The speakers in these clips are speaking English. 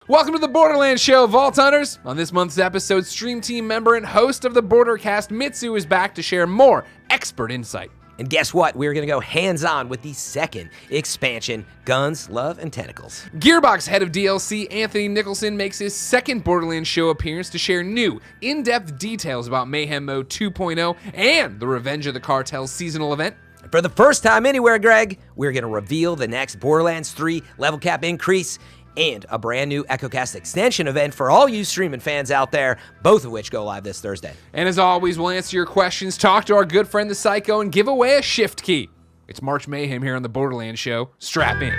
Welcome to the Borderlands Show, Vault Hunters. On this month's episode, Stream Team member and host of the Bordercast, Mitsu, is back to share more expert insight. And guess what? We're going to go hands-on with the second expansion, Guns, Love, and Tentacles. Gearbox head of DLC, Anthony Nicholson, makes his second Borderlands Show appearance to share new, in-depth details about Mayhem Mode 2.0 and the Revenge of the Cartels seasonal event. For the first time anywhere, Greg, we're going to reveal the next Borderlands 3 level cap increase and a brand new EchoCast extension event for all you streaming fans out there, both of which go live this Thursday. And as always, we'll answer your questions, talk to our good friend the Psycho, and give away a shift key. It's March Mayhem here on the Borderlands Show. Strap in.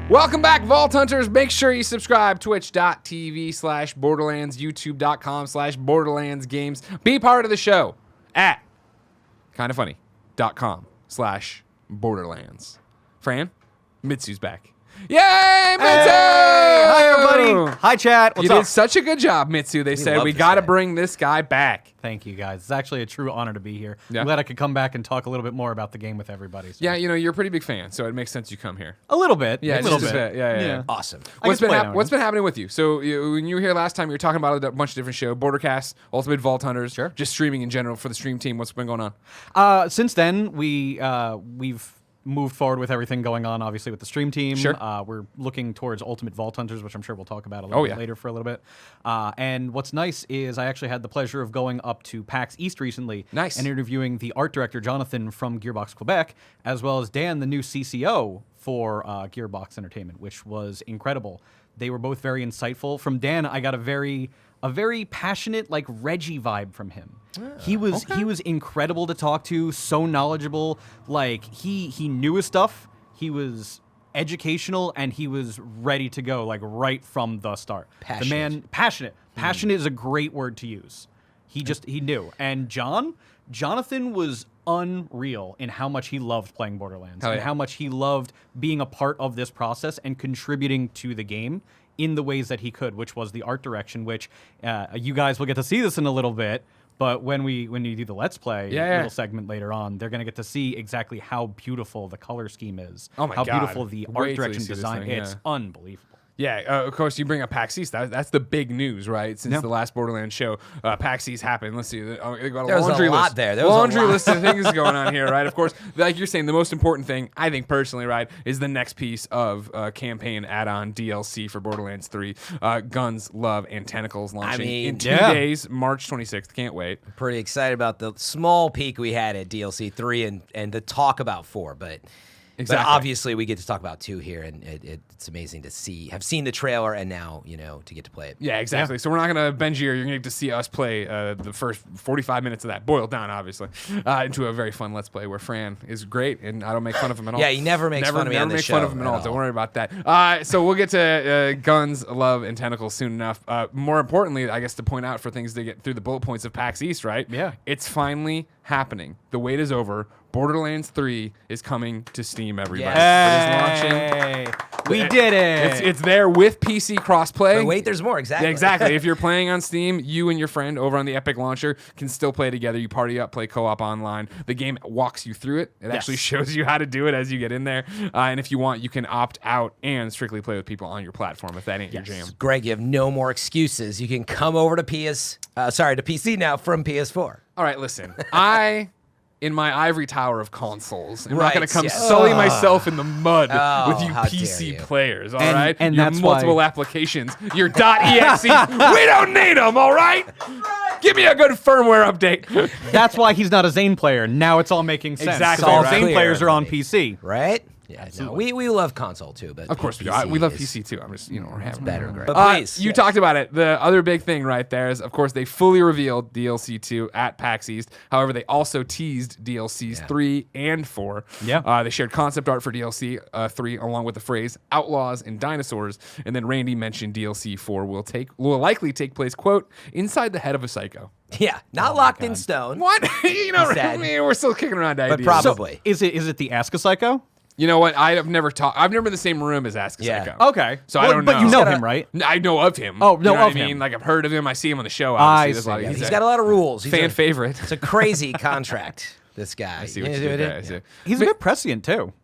Welcome back, Vault Hunters. Make sure you subscribe, twitch.tv/Borderlands, youtube.com/Borderlands Games. Be part of the show at kindafunny.com/Borderlands. Fran, Mitsu's back. Yay, Mitsu! Hey! Hi, everybody. Hi, chat. What's You up? did such a good job, Mitsu. They said love we this got to guy. bring this guy back. Thank you, guys. It's actually a true honor to be here. Yeah. I'm glad I could come back and talk a little bit more about the game with everybody. So. Yeah, you know, you're a pretty big fan, so it makes sense you come here. A little bit. Yeah, a little just bit. a bit. Yeah. Awesome. What's can been, play now. what's been happening with you? So when you were here last time, you were talking about a bunch of different shows, Bordercast, Ultimate Vault Hunters, Sure. just streaming in general for the stream team. What's been going on? Since then, we've moved forward with everything going on, obviously, with the stream team. Sure. We're looking towards Ultimate Vault Hunters, which I'm sure we'll talk about a little bit later for a little bit. And what's nice is I actually had the pleasure of going up to PAX East recently Nice. and interviewing the art director, Jonathan, from Gearbox Quebec, as well as Dan, the new CCO for Gearbox Entertainment, which was incredible. They were both very insightful. From Dan, I got a very passionate, like Reggie vibe from him. He was incredible to talk to, so knowledgeable. Like he knew his stuff. He was educational and he was ready to go, like right from the start. Passionate. The man, passionate. Passionate is a great word to use. He knew. And Jonathan was unreal in how much he loved playing Borderlands and how much he loved being a part of this process and contributing to the game in the ways that he could, which was the art direction, which you guys will get to see this in a little bit. But when you do the Let's Play little segment later on, they're going to get to see exactly how beautiful the color scheme is. Oh my how God. beautiful the Wait art till you direction see this design. thing, It's unbelievable. Yeah, of course, you bring up PAX East. That's the big news, right? Since the last Borderlands show, PAX East happened. Let's see. They got a There was laundry a lot list. there. There was a laundry lot. list of things going on here, right? Of course, like you're saying, the most important thing, I think personally, right, is the next piece of campaign add-on DLC for Borderlands 3, Guns, Love, and Tentacles launching in 2 days, March 26th. Can't wait. Pretty excited about the small peek we had at DLC 3 and the talk about 4, but obviously we get to talk about 2 here, and it's amazing to have seen the trailer and now, to get to play it. Yeah, exactly. So we're not going to Benji here. You're going to get to see us play the first 45 minutes of that, boiled down, obviously, into a very fun Let's Play where Fran is great, and I don't make fun of him at all. Yeah, he never makes fun of me on this show. Never make fun of him at all. Don't worry about that. So we'll get to Guns, Love, and Tentacles soon enough. More importantly, I guess to point out for things to get through the bullet points of PAX East, right? Yeah. It's finally happening. The wait is over. Borderlands 3 is coming to Steam, everybody. Yes. It is launching. Hey, we did it. It's there with PC crossplay. But wait, there's more. Exactly. Yeah, exactly. If you're playing on Steam, you and your friend over on the Epic Launcher can still play together. You party up, play co-op online. The game walks you through it. It actually shows you how to do it as you get in there. And if you want, you can opt out and strictly play with people on your platform if that ain't your jam. Greg, you have no more excuses. You can come over to PC now from PS4. All right, listen. In my ivory tower of consoles, I'm not Right, going to come yes. sully myself in the mud with you how dare PC you. players, all right? and your that's multiple why- applications, your .exe, we don't need them, all right? Give me a good firmware update. That's why he's not a Zane player. Now it's all making sense. Exactly, All right. Zane Clear, players are on everybody. PC. Right? Yeah, no, we love console too, but Of course we do. PC We love is PC too. I'm just, we're having better, Greg. But please, you talked about it. The other big thing right there is, of course, they fully revealed DLC 2 at PAX East. However, they also teased DLCs 3 and 4. Yeah. They shared concept art for DLC 3 along with the phrase Outlaws and Dinosaurs. And then Randy mentioned DLC 4 will likely take place, quote, inside the head of a psycho. Yeah, not locked in stone. What? said. We're still kicking around ideas. But probably. Is it the Ask a Psycho? You know what? I've never in the same room as Ask a Yeah. Psycho. Okay. So I don't know. But you know Gotta- him, right? I know of him. Oh, You no, know what of I mean? him. Like I've heard of him. I see him on the show. I Obviously, there's a lot see. of He's got a lot of rules. He's fan a- favorite. It's a crazy contract, this guy. I see what you did there. I see. He's a bit prescient too.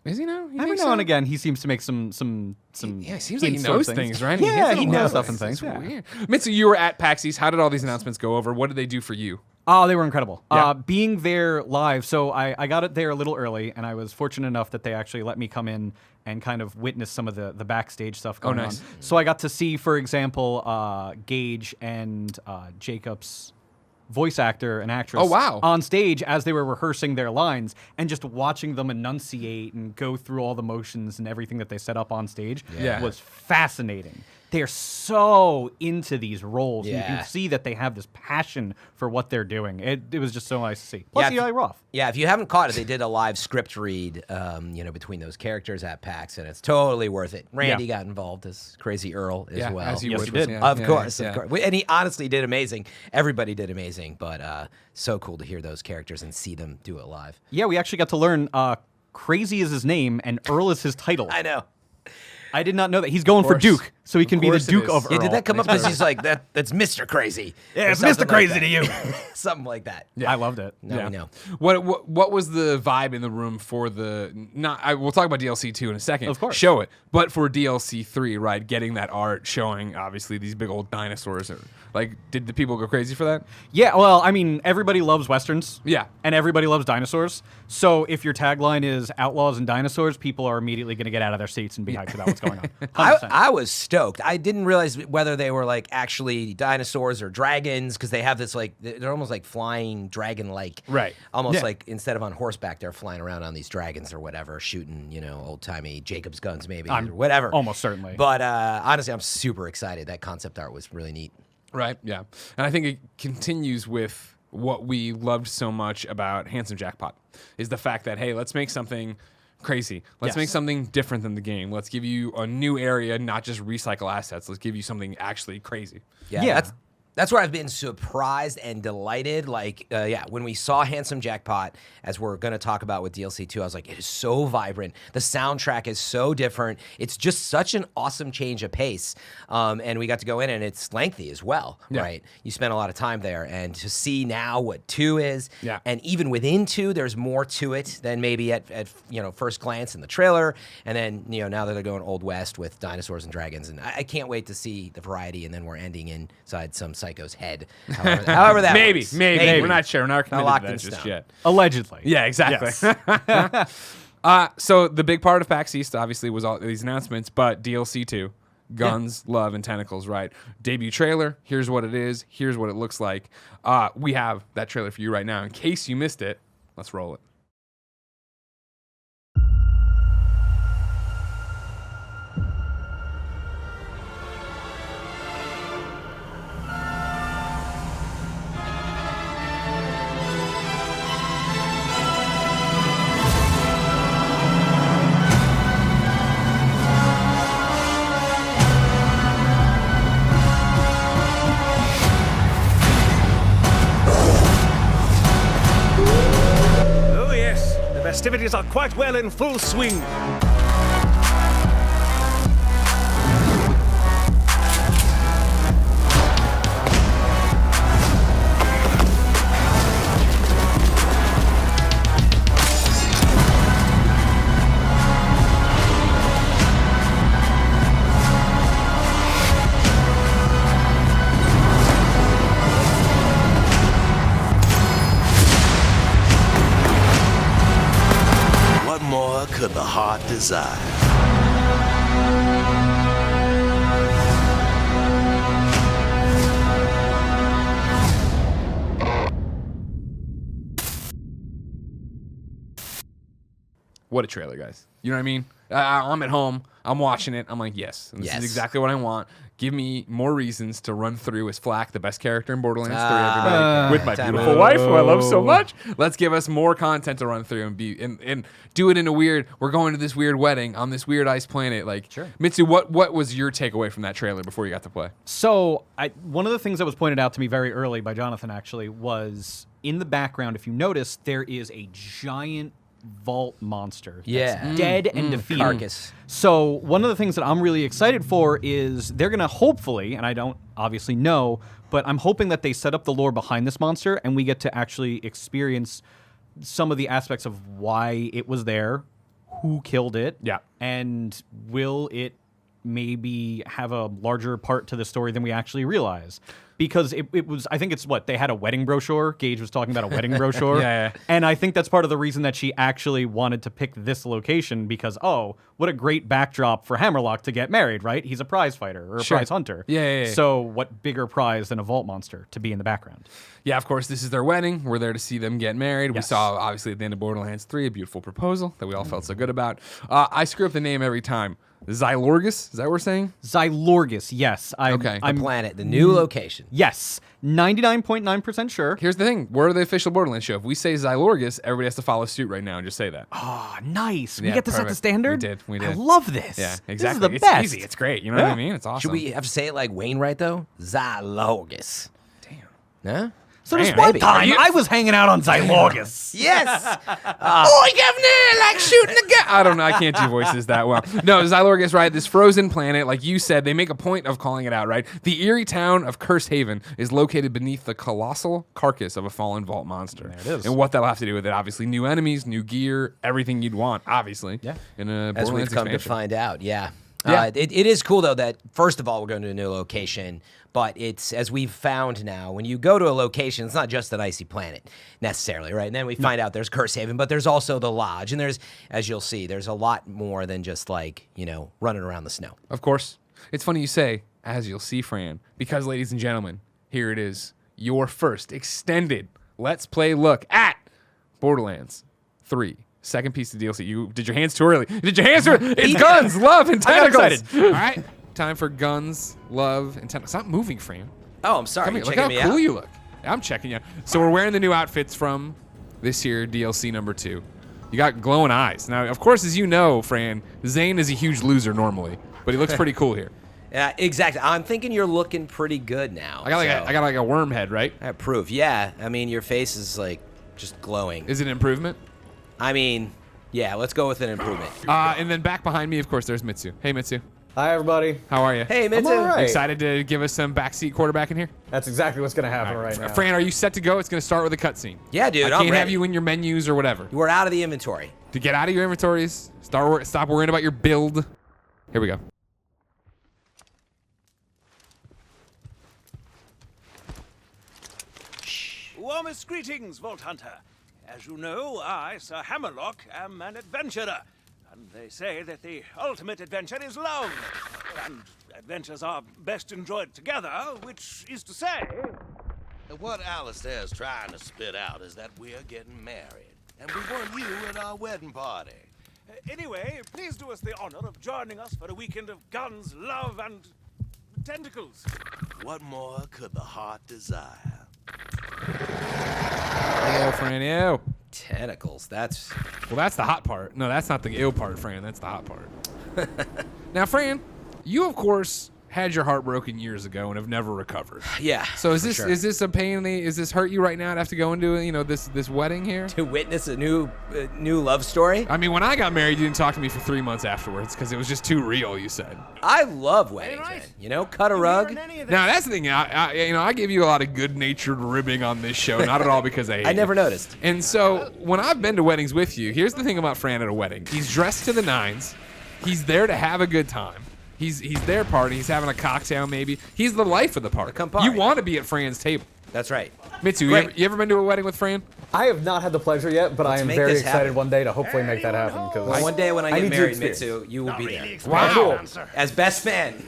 Is he now? Every now and again, he seems to make some. Yeah, it seems like he hints of knows things. things, right? Yeah, hints he at a lot knows of stuff and That's things. Yeah. weird. Mitsu, you were at PAX East. How did all these announcements go over? What did they do for you? Oh, they were incredible. Yeah. Being there live, so I got it there a little early, and I was fortunate enough that they actually let me come in and kind of witness some of the backstage stuff going nice. on. So I got to see, for example, Gage and Jacob's voice actor and actress Oh, wow. on stage as they were rehearsing their lines, and just watching them enunciate and go through all the motions and everything that they set up on stage Yeah. was fascinating. They're so into these roles. And you Yeah. can see that they have this passion for what they're doing. It was just so nice to see. Plus, Yeah, Eli Roth. Yeah, if you haven't caught it, they did a live script read, between those characters at PAX, and it's totally worth it. Randy got involved as Crazy Earl as Yeah, well. as he Yes, would. he did. Yeah, Of yeah, course, yeah. of course. And he honestly did amazing. Everybody did amazing, but so cool to hear those characters and see them do it live. Yeah, we actually got to learn Crazy is his name and Earl is his title. I know. I did not know that. He's going for course. Duke, so he can be the course it Duke is. of Yeah, Earl. did that come up because he's like, that's Mr. Crazy? Yeah, Or it's something Mr. Crazy like to you. Something like that. I loved it. Now we know. What was the vibe in the room for the we'll talk about DLC 2 in a second. Of course. Show it. But for DLC 3, right, getting that art showing obviously these big old dinosaurs did the people go crazy for that? Yeah, well, I mean, everybody loves Westerns. Yeah. And everybody loves dinosaurs. So if your tagline is Outlaws and Dinosaurs, people are immediately going to get out of their seats and be hyped about what's going on. 100%. I was stoked. I didn't realize whether they were like actually dinosaurs or dragons because they have this they're almost like flying dragon-like. Right. Almost Yeah. like instead of on horseback, they're flying around on these dragons or whatever, shooting, old-timey Jacob's guns maybe or whatever. almost certainly. But honestly, I'm super excited. That concept art was really neat. Right, yeah. And I think it continues with what we loved so much about Handsome Jackpot is the fact that, hey, let's make something crazy. Let's Yes. make something different than the game. Let's give you a new area, not just recycle assets. Let's give you something actually crazy. Yeah. That's where I've been surprised and delighted. When we saw Handsome Jackpot, as we're going to talk about with DLC 2, I was like, it is so vibrant. The soundtrack is so different. It's just such an awesome change of pace. And we got to go in, and it's lengthy as well, right? You spent a lot of time there. And to see now what 2 is, and even within 2, there's more to it than maybe at first glance in the trailer. And then, now that they're going Old West with dinosaurs and dragons. And I can't wait to see the variety, and then we're ending inside some psycho's head. However that Maybe, works. maybe. We're not sure. We're not committed locked to in that just stone. yet. Allegedly. Yeah, exactly. Yes. So the big part of PAX East obviously was all these announcements, but DLC 2, Guns, Love, and Tentacles, right? Debut trailer. Here's what it is. Here's what it looks like. We have that trailer for you right now. In case you missed it, let's roll it. Oh, yes. The festivities are quite well in full swing. What more could the heart desire? What a trailer, guys. You know what I mean? I'm at home. I'm watching it. I'm like, yes. And this Yes. is exactly what I want. Give me more reasons to run through as Flack, the best character in Borderlands 3, everybody, with my time beautiful out. wife, who I love so much. Let's give us more content to run through and do it in a weird, we're going to this weird wedding on this weird ice planet. Sure. Mitsu, what was your takeaway from that trailer before you got to play? So one of the things that was pointed out to me very early by Jonathan actually was in the background, if you notice, there is a giant vault monster that's dead and defeated. Carcass. So one of the things that I'm really excited for is they're going to hopefully, and I don't obviously know, but I'm hoping that they set up the lore behind this monster and we get to actually experience some of the aspects of why it was there, who killed it? Yeah. And will it maybe have a larger part to the story than we actually realize? Because it was, I think it's what, they had a wedding brochure. Gage was talking about a wedding brochure. Yeah. And I think that's part of the reason that she actually wanted to pick this location because, oh, what a great backdrop for Hammerlock to get married, right? He's a prize fighter or a prize hunter. Yeah. So what bigger prize than a vault monster to be in the background? Yeah, of course, this is their wedding. We're there to see them get married. We Yes. saw, obviously, at the end of Borderlands 3, a beautiful proposal that we all felt so good about. I screw up the name every time. Xylorgus? Is that what we're saying? Xylorgus, yes. Okay. The planet, the new location. Yes. 99.9% sure. Here's the thing. We're the official Borderlands show. If we say Xylorgus, everybody has to follow suit right now and just say that. Oh, nice. We Yeah, get to set the perfect. standard? We did. I love this. Yeah, exactly. This is the It's best. easy. It's great. You know what I mean? It's awesome. Should we have to say it like Wainwright, though? Xylorgus. Damn. No? So this Man, one maybe. time, Are you- I was hanging out on Xylorgus. Yes! Oh, governor, like shooting the gun. I don't know. I can't do voices that well. No, Xylorgus, right? This frozen planet, like you said, they make a point of calling it out, right? The eerie town of Curse Haven is located beneath the colossal carcass of a fallen vault monster. There it is. And what that'll have to do with it, obviously, new enemies, new gear, everything you'd want, obviously. Yeah. In a As we've Borderlands come expansion. to find out, yeah. Yeah. It is cool, though, that, first of all, we're going to a new location, but it's, as we've found now, when you go to a location, it's not just an icy planet, necessarily, right? And then we find out there's Curse Haven, but there's also the Lodge, and there's, as you'll see, there's a lot more than just, like, you know, running around the snow. Of course. It's funny you say, as you'll see, Fran, because, ladies and gentlemen, here it is, your first extended Let's Play look at Borderlands 3. Second piece of DLC. You did your hands too early. It's guns, love, and I got tentacles. excited. All right. Time for guns, love, and tentacles. Stop moving, Fran. Oh, I'm sorry. Come You're here. Look checking how me cool out? you look. I'm checking you. So we're wearing the new outfits from this here DLC number 2. You got glowing eyes. Now, of course, as you know, Fran, Zane is a huge loser normally, but he looks pretty cool here. Yeah, exactly. I'm thinking you're looking pretty good now. I got like a worm head, right? I have proof. Yeah. I mean, your face is, like, just glowing. Is it an improvement? I mean, yeah, let's go with an improvement. And then back behind me, of course, there's Mitsu. Hey, Mitsu. Hi, everybody. How are you? Hey, Mitsu. all right. Excited to give us some backseat quarterback in here? That's exactly what's going to happen right now. Fran, are you set to go? It's going to start with a cutscene. Yeah, dude, I I'm can't have ready. you in your menus or whatever. We're out of the inventory. To get out of your inventories, stop worrying about your build. Here we go. Warmest greetings, Vault Hunter. As you know, I, Sir Hammerlock, am an adventurer. And they say that the ultimate adventure is love. And adventures are best enjoyed together, which is to say... What Alistair's trying to spit out is that we're getting married. And we want you in our wedding party. Anyway, please do us the honor of joining us for a weekend of guns, love, and tentacles. What more could the heart desire? Ew, Fran, ew. Tentacles. That's... Well, that's the hot part. No, that's not the ew part, Fran. That's the hot part. Now, Fran, you, of course, had your heart broken years ago and have never recovered. Yeah. So is for this sure. is this a pain in the, is this hurt you right now to have to go into, you know, this wedding here? To witness a new love story? I mean, when I got married, you didn't talk to me for 3 months afterwards because it was just too real, you said. I love weddings, right. man. You know, cut a rug. Now, that's the thing. I give you a lot of good-natured ribbing on this show, not at all because I hate I never you. noticed. And so when I've been to weddings with you, here's the thing about Fran at a wedding. He's dressed to the nines. He's there to have a good time. He's there partying. He's having a cocktail maybe. He's the life of the party. The Campari. You want to be at Fran's table. That's right. Mitsu, Great. you ever been to a wedding with Fran? I have not had the pleasure yet, but I am make very this excited happen. one day to hopefully make that happen. Because Well, one day when I need get to married, experience. Mitsu, you will be there. Wow. As best man.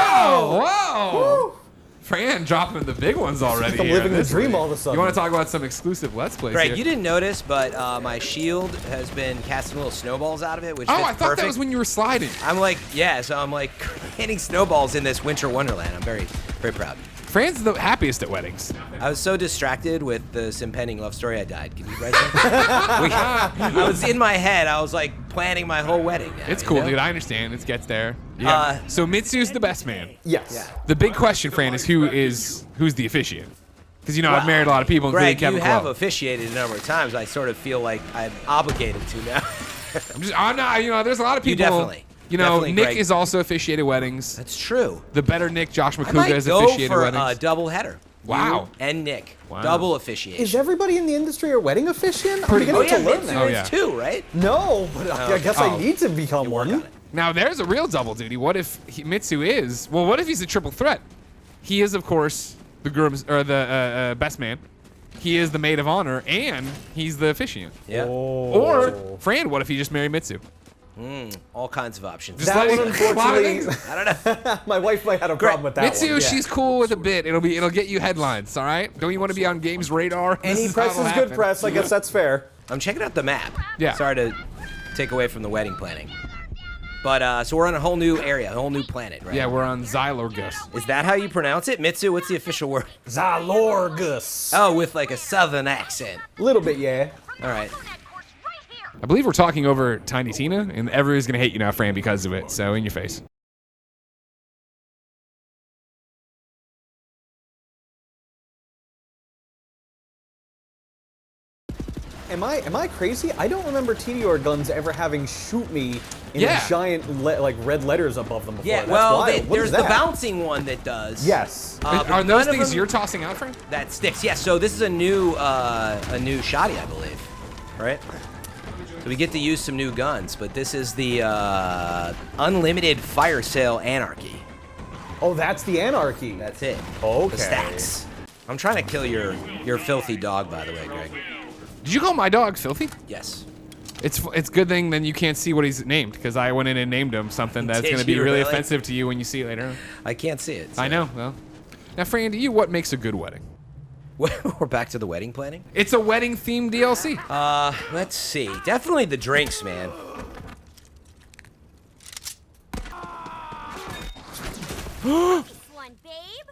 Wow. Fran dropping the big ones already. I'm here living the this dream week. all of a sudden. You want to talk about some exclusive Let's Plays Greg, here? you didn't notice, but my shield has been casting little snowballs out of it, which Oh, fits I thought perfect. that was when you were sliding. I'm like, yeah, so I'm like hitting snowballs in this winter wonderland. I'm very, very proud. Fran's the happiest at weddings. I was so distracted with this impending love story, I died. Can you write that? I was in my head. I was like planning my whole wedding. Now, It's you cool, know? dude. I understand. It gets there. Yeah. So Mitsu's the best man. Yes. Yeah. The big question, Fran, is who's the officiant? Because you know I've married a lot of people, including Greg, Kevin you have Clough. officiated a number of times. I sort of feel like I'm obligated to now. I'm not. You know, there's a lot of You people. definitely. You know, Definitely, Nick Greg. is also officiated weddings. That's true. The better Nick, Josh I McCouga, might has go officiated for weddings. a double header. Wow. You and Nick. Wow. Double officiation. Is everybody in the industry a wedding officiant? I'm Pretty beginning Oh, to yeah, learn Mitsu that. Oh, is yeah. too, right? No, but I guess I Oh. need to become Work on one. it. Now there's a real double duty. What if Mitsu is? Well, what if he's a triple threat? He is, of course, the groom's or the best man. He is the maid of honor, and he's the officiant. Yeah. Or Fran, what if he just married Mitsu? All kinds of options. Just That like one, a lot of unfortunately, things. I don't know. my wife might have a problem with that Mitsu, one. Yeah. she's cool with a bit. It'll get you headlines. All right. Don't you want to be on Games Radar? This Any is how press it'll is good happen. press. I guess that's fair. I'm checking out the map. Yeah. Sorry to take away from the wedding planning. But, so we're on a whole new area, a whole new planet, right? Yeah, we're on Xylorgus. Is that how you pronounce it? Mitsu, what's the official word? Zalorgus. Oh, with like a southern accent. Little bit, yeah. All right. I believe we're talking over Tiny Tina, and everybody's gonna hate you now, Fran, because of it. So in your face. Am I crazy? I don't remember TDR guns ever having shoot me in Yeah. giant like red letters above them before. Yeah, That's well, wild. What there's is the that? bouncing one that does. Yes. But Are none those of things them you're tossing out, Fran? that sticks? Yeah. So this is a new shoddy, I believe. Right. So we get to use some new guns, but this is the unlimited fire sale anarchy. Oh, that's the anarchy. That's it. Okay. The stacks. I'm trying to kill your filthy dog, by the way, Greg. Did you call my dog filthy? Yes. It's good thing then you can't see what he's named, because I went in and named him something that's Did going to be you really really? offensive to you when you see it later. I can't see it. I know. Well, now, Fran, to you, what makes a good wedding? We're back to the wedding planning. It's a wedding themed DLC. Let's see. Definitely the drinks, man. One, babe.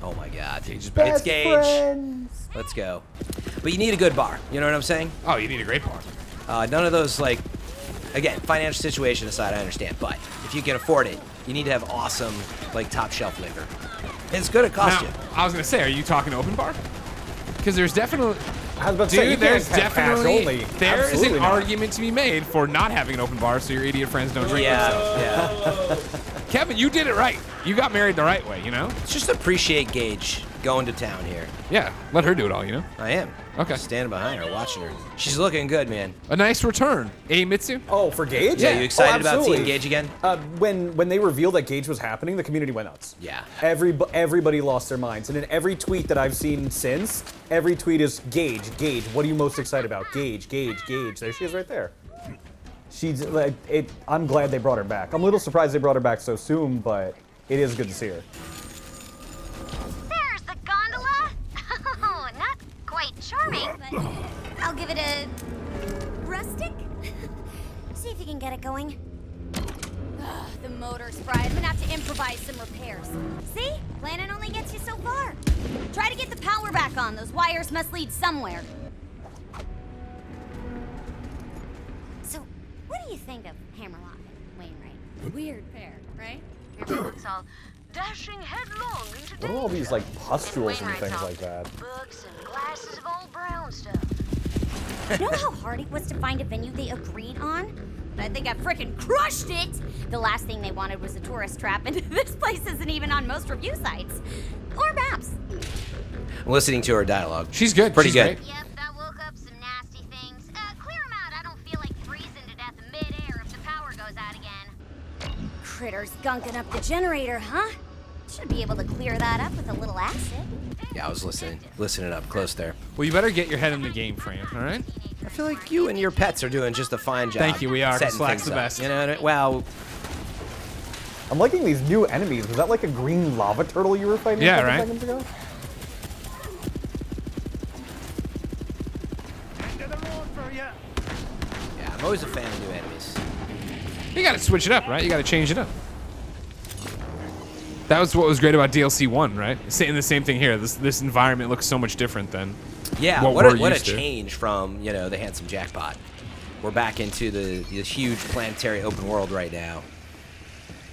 Oh my God. Gage's back. It's Gage. Let's go. But you need a good bar. You know what I'm saying? Oh, you need a great bar. None of those, like, again, financial situation aside, I understand. But if you can afford it, you need to have awesome, like, top shelf liquor. It's gonna cost Now, you. I was going to say, are you talking open bar? Because there's definitely... I was about to say, you Dude, there's can't have cash definitely only. there is Absolutely an not. argument to be made for not having an open bar so your idiot friends don't drink themselves. Yeah. Kevin, you did it right. You got married the right way, you know? Just appreciate Gage going to town here. Yeah, let her do it all, you know? I am. Okay. Standing behind her, watching her. She's looking good, man. A nice return. Eh, Mitsu? Oh, for Gage? Yeah, you excited Oh, about absolutely. seeing Gage again? When they revealed that Gage was happening, the community went nuts. Yeah. Everybody lost their minds, and in every tweet that I've seen since, every tweet is Gage. What are you most excited about? Gage. There she is, right there. She's like, I'm glad they brought her back. I'm a little surprised they brought her back so soon, but it is good to see her. There's the gondola. Oh, not quite charming, but I'll give it a rustic. See if you can get it going. Ugh, the motor's fried. I'm gonna have to improvise some repairs. See? Planning only gets you so far. Try to get the power back on. Those wires must lead somewhere. So, what do you think of Hammerlock and Wainwright? Weird pair, right? Hammerlock's all dashing headlong into What are all these like pustules and things like that? books and glasses of old brown stuff. You know how hard it was to find a venue they agreed on? But I think I frickin' crushed it! The last thing they wanted was a tourist trap, and this place isn't even on most review sites. Or maps. I'm listening to her dialogue. She's good. Pretty She's good. great. Yep, that woke up some nasty things. Clear them out. I don't feel like freezing to death in midair if the power goes out again. Critters gunking up the generator, huh? Should be able to clear that up with a little acid. Yeah, I was listening up close there. Well, you better get your head in the game, Fran, all right? I feel like you and your pets are doing just a fine job. Thank you, we are, 'cause setting Slack's things the up. best. You know, well, I'm liking these new enemies. Was that like a green lava turtle you were fighting Yeah, a couple right? seconds ago? yeah, I'm always a fan of new enemies. You got to switch it up, right? You got to change it up. That was what was great about DLC 1, right? Saying the same thing here. This environment looks so much different than Yeah, what what we're a used to. change from, you know, the handsome jackpot. We're back into the huge planetary open world right now.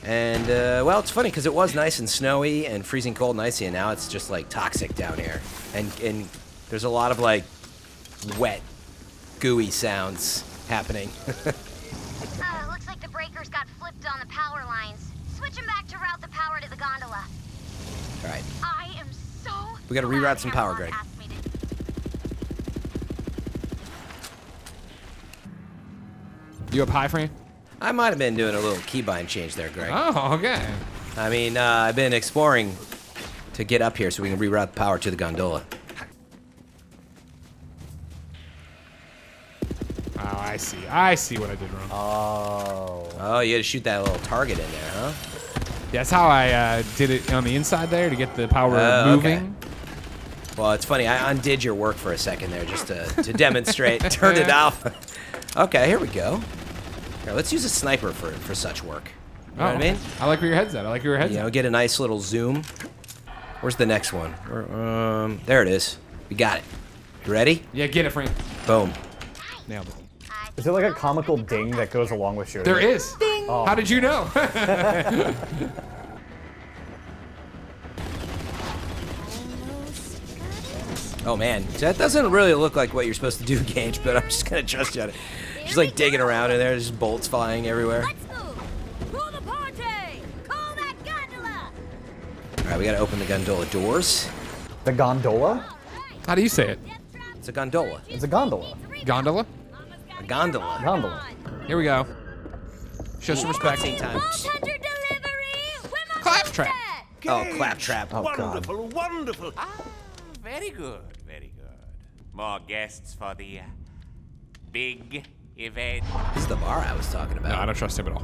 And, well, it's funny because it was nice and snowy and freezing cold and icy, and now it's just, like, toxic down here. And there's a lot of, like, wet, gooey sounds happening. Looks like the breakers got flipped on the power lines. Switch them back to route the power to the gondola. All right. I am We got to reroute some power, Greg. You up high, Fran? I might have been doing a little keybind change there, Greg. Oh, okay. I mean, I've been exploring to get up here so we can reroute the power to the gondola. Oh, I see. I see what I did wrong. Oh, you had to shoot that little target in there, huh? Yeah, that's how I did it on the inside there to get the power Oh, moving. okay. Well, it's funny. I undid your work for a second there just to demonstrate. Turned it off. Okay, here we go. Here, let's use a sniper for such work. You know what I mean? I like where your head's at. I like where your head's You know, at. get a nice little zoom. Where's the next one? There it is. We got it. You ready? Yeah, get it, Frank. Boom. Nailed it. Is there like a comical ding that goes along with shooting? There is. Oh. How did you know? Oh man, that doesn't really look like what you're supposed to do, Gage, but I'm just gonna trust you on it. She's like digging around in there, there's bolts flying everywhere. Let's move. Rule the party. Call that gondola. Alright, we gotta open the gondola doors. The gondola? How do you say it? It's a gondola. It's a gondola. Gondola? A gondola. Gondola. Here we go. Show some respect. Same time. Vault Hunter delivery. We're Claptrap. Oh, claptrap. Oh, God. Wonderful, wonderful. Very good, very good. More guests for the big event. This is the bar I was talking about. No, I don't trust him at all.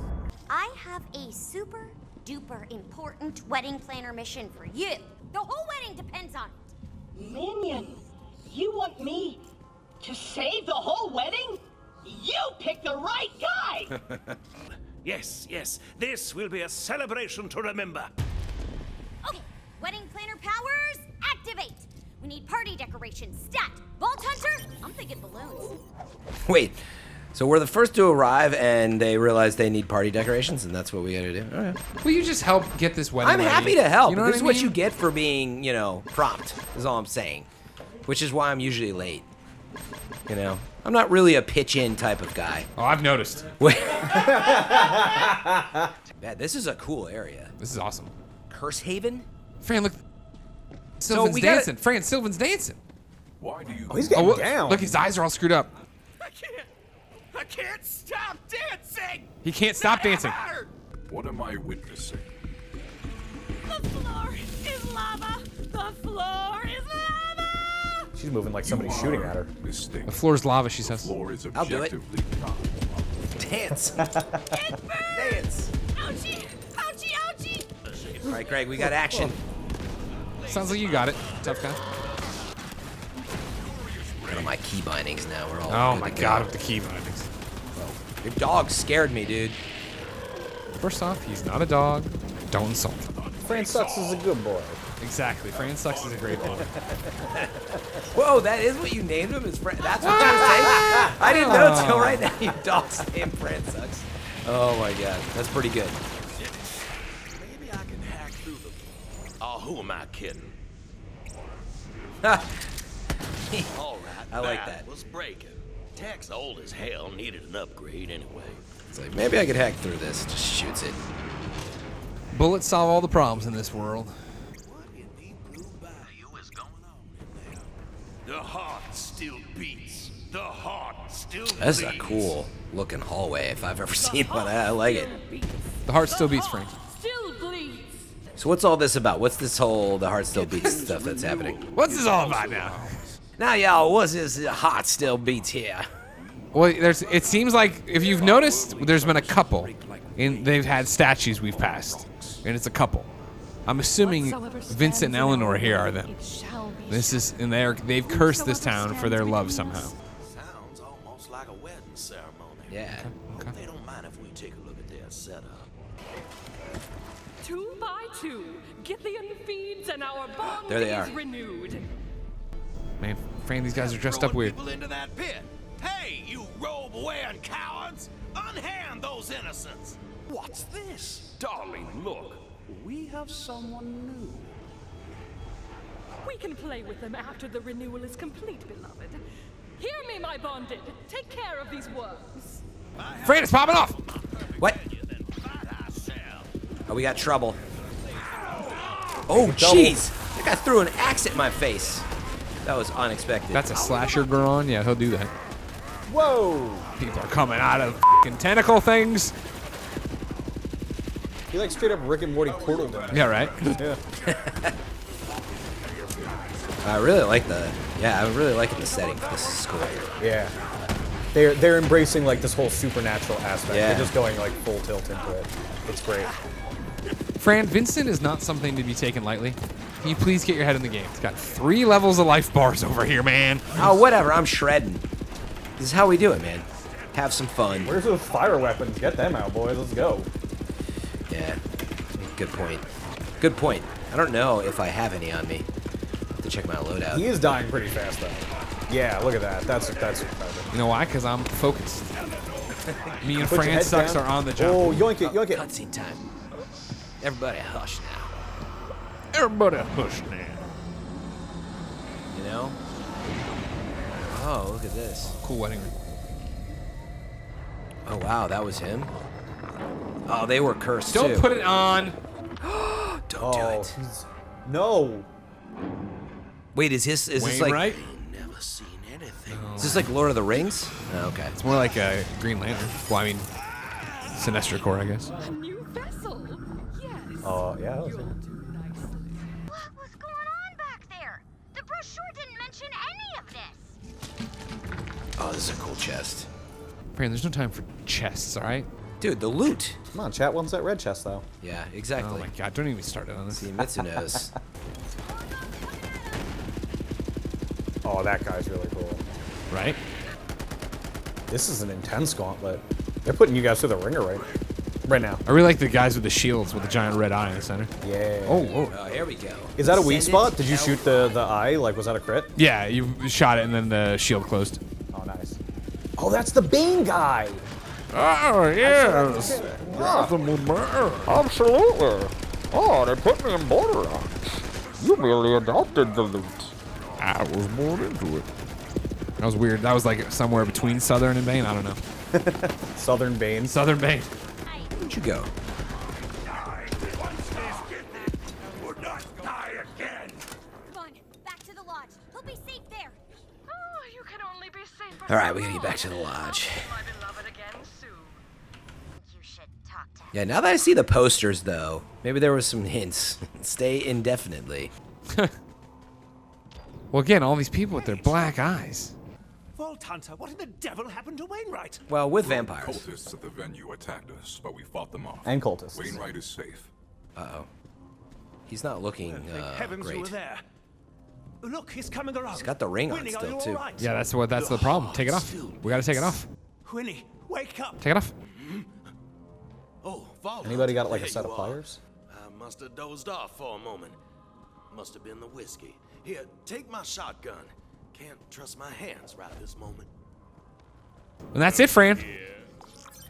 I have a super duper important wedding planner mission for you. The whole wedding depends on it. Minion, you want me to save the whole wedding? You picked the right guy! Yes, yes. This will be a celebration to remember. Okay, wedding planner powers, activate. We need party decorations, stat. Vault Hunter, I'm thinking balloons. Wait, so we're the first to arrive and they realize they need party decorations and that's what we gotta do? Alright. Will you just help get this wedding I'm ready? happy to help. You know This what is I what mean? you get for being, you know, prompt, is all I'm saying. Which is why I'm usually late. You know? I'm not really a pitch-in type of guy. Oh, I've noticed. Man, this is a cool area. This is awesome. Curse Haven? Fran, look. Sylvan's we gotta- dancing. Fran, Sylvan's dancing. Oh, he's getting look, down. Look, his eyes are all screwed up. I can't stop dancing! He can't stop dancing. What am I witnessing? The floor is lava! The floor is lava! She's moving like somebody's shooting at her. Mistake. The floor's lava, she The says. floor is I'll do it. objectively not. Dance. Dance. Ouchie! Ouchie! Ouchie! All right, Greg, we got action. Sounds like you got it, tough guy. Look at my key bindings now. We're all Oh good my to go. god, with the key bindings. Your dog scared me, dude. First off, he's not a dog. Don't insult him. Fran Sucks is a good boy. Exactly. Fran Sucks is a great boy. Whoa, that is what you named him? That's what you were saying? I didn't know until right now your dog's name Fran Sucks. Oh my god, that's pretty good. Maybe I can hack through the... Oh, who am I kidding? All right, I like that. was breaking. Tech's old as hell, needed an upgrade anyway. It's like, maybe I could hack through this. Just shoots it. Bullets solve all the problems in this world. What in the blue bayou is going on in there? The heart still beats. The heart still This is a bleeds. cool looking hallway if I've ever seen one. I like it. The heart still beats, Frank. Still bleeds! So what's all this about? What's this whole the heart still beats stuff that's happening? What's this all about now? Now y'all, what's this heart still beats here? Well, it seems like if you've noticed, there's been a couple, and they've had statues we've passed, and it's a couple. I'm assuming Vincent and Eleanor here are them. This is, and they've cursed this town for their love somehow. Sounds almost like a wedding ceremony. Yeah. Hope they don't mind if we take a look at their setup. 2 by 2, Githian feeds and our bond There they is are. renewed. Man, Fran, these guys are dressed up Throwing weird. people into that pit. Hey, you robe-wearing cowards! Unhand those innocents! What's this? Darling, look. We have someone new. We can play with them after the renewal is complete, beloved. Hear me, my bonded. Take care of these worms. Fran, it's popping off! What? Oh, we got trouble. Oh, jeez. That guy threw an axe at my face. That was unexpected. That's a slasher Goron. Yeah, he'll do that. Whoa! People are coming out of f***ing tentacle things. He like straight up Rick and Morty portaled him. Yeah, right? Yeah. I really like the setting for this score. Yeah. They're embracing like this whole supernatural aspect. Yeah. They're just going like full tilt into it. It's great. Fran, Vincent is not something to be taken lightly. Can you please get your head in the game? It's got 3 levels of life bars over here, man. Oh, whatever. I'm shredding. This is how we do it, man. Have some fun. Where's those fire weapons? Get them out, boys. Let's go. Yeah. Good point. Good point. I don't know if I have any on me. Have to check my loadout. He is dying pretty fast though. Yeah, look at that. That's impressive. You know why? Because I'm focused. Me and Put your Fran head Sucks down. are on the job. Oh, yoink it, yoink it. Cutscene time. Everybody hush now. Everybody hush now. You know? Oh, look at this. Cool wedding ring. Oh, wow, that was him? Oh, they were cursed, Don't too. put it on. Don't do it. No. Wait, is this Wayne, like... right? Never seen anything. Is this like Lord of the Rings? Oh, okay. It's more like a Green Lantern. Well, I mean, Sinestro Corps, I guess. A new vessel. Yes. Oh, yeah. That was it. What was going on back there? The brochure didn't mention any of this. Oh, this is a cool chest. Fran, there's no time for chests, all right? Dude, the loot. Come on, chat wants that red chest though. Yeah, Oh exactly. my god, don't even start it on this. See, Mitsu knows. Oh, that guy's really cool. Right? This is an intense gauntlet. They're putting you guys through the ringer right now. I really like the guys with the shields with the giant red eye in the center. Yeah. Oh. Oh, here we go. Is that a weak Send it spot? Did you shoot the eye? Like, was that a crit? Yeah, you shot it and then the shield closed. Oh, nice. Oh, that's the Bane guy. Oh, yes. Absolutely. Oh, they put me in Borderlands. You merely adopted the loot. I was born into it. That was weird. That was like somewhere between Southern and Bane. I don't know. Southern Bane. Southern Bane. Where'd you go? Come on, back to the lodge. He'll be safe there. Oh, you can only be safe. All right, we gotta get back to the lodge. My beloved again soon. You should talk to him. Yeah, now that I see the posters, though, maybe there was some hints. Stay indefinitely. Well, again, all these people with their black eyes. Vault Hunter, what in the devil happened to Wainwright? Well, with vampires. Cultists at the venue attacked us, but we fought them off. And cultists. Wainwright is safe. Uh-oh. He's not looking Thank heavens you were great. there. Look, he's coming around. He's got the ring on Winnie, are still, you too. all right? Yeah, that's the problem. Take it off. We gotta take it off. Winnie, wake up. Take it off. Oh, Vault Anybody got Hunter, like a there set you of are. pliers? I must have dozed off for a moment. Must have been the whiskey. Here, take my shotgun. Can't trust my hands right this moment. And that's it, Fran.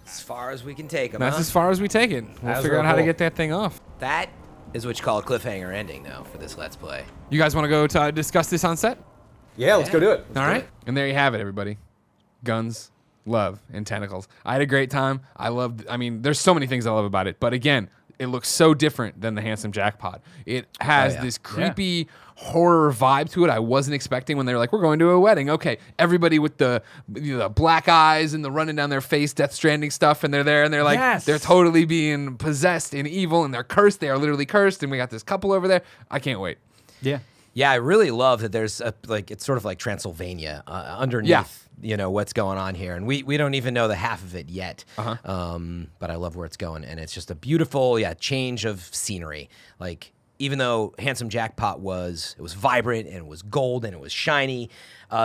As far as we can take him, That's huh? as far as we take it. We'll As figure we're out how to cool. get that thing off. That is what you call a cliffhanger ending, though, for this Let's Play. You guys want to go to discuss this on set? Yeah, let's go do it. All right. And there you have it, everybody. Guns, love, and tentacles. I had a great time. I mean, there's so many things I love about it. But again, it looks so different than the Handsome Jack pod. It has this creepy horror vibe to it I wasn't expecting when they were like, we're going to a wedding. Okay, everybody with the black eyes and the running down their face, Death Stranding stuff, and they're there and they're like, they're totally being possessed and evil and they're cursed. They are literally cursed. And we got this couple over there. I can't wait. Yeah. Yeah, I really love that there's it's sort of like Transylvania underneath, you know, what's going on here. And we don't even know the half of it yet. But I love where it's going. And it's just a beautiful, change of scenery. Like, even though Handsome Jackpot was vibrant and it was gold and it was shiny,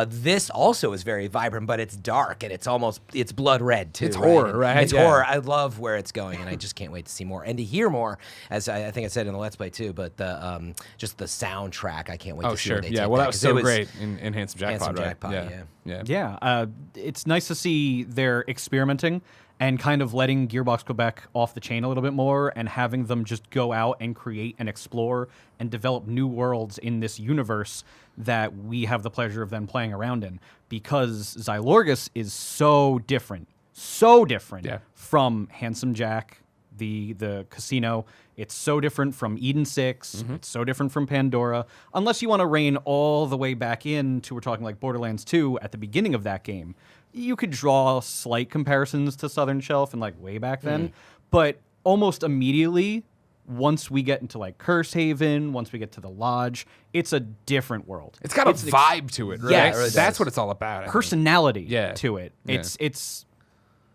this also is very vibrant, but it's dark and it's blood red too. It's horror, right? It's horror. I love where it's going, and I just can't wait to see more and to hear more. As I think I said in the Let's Play too, but the just the soundtrack, I can't wait to see. Where they take Well, that was so 'cause great in Handsome Jackpot, Handsome right? Jackpot, Yeah, it's nice to see they're experimenting and kind of letting Gearbox go back off the chain a little bit more and having them just go out and create and explore and develop new worlds in this universe that we have the pleasure of then playing around in, because Xylorgas is so different from Handsome Jack, The casino, it's so different from Eden 6. It's so different from Pandora. Unless you want to rein all the way back into, we're talking like Borderlands 2 at the beginning of that game, you could draw slight comparisons to Southern Shelf and like way back then. But almost immediately, once we get into like Curse Haven, once we get to the Lodge, it's a different world. It's got a vibe to it, right? Yes. That's what it's all about. Personality Yeah. to it. Yeah.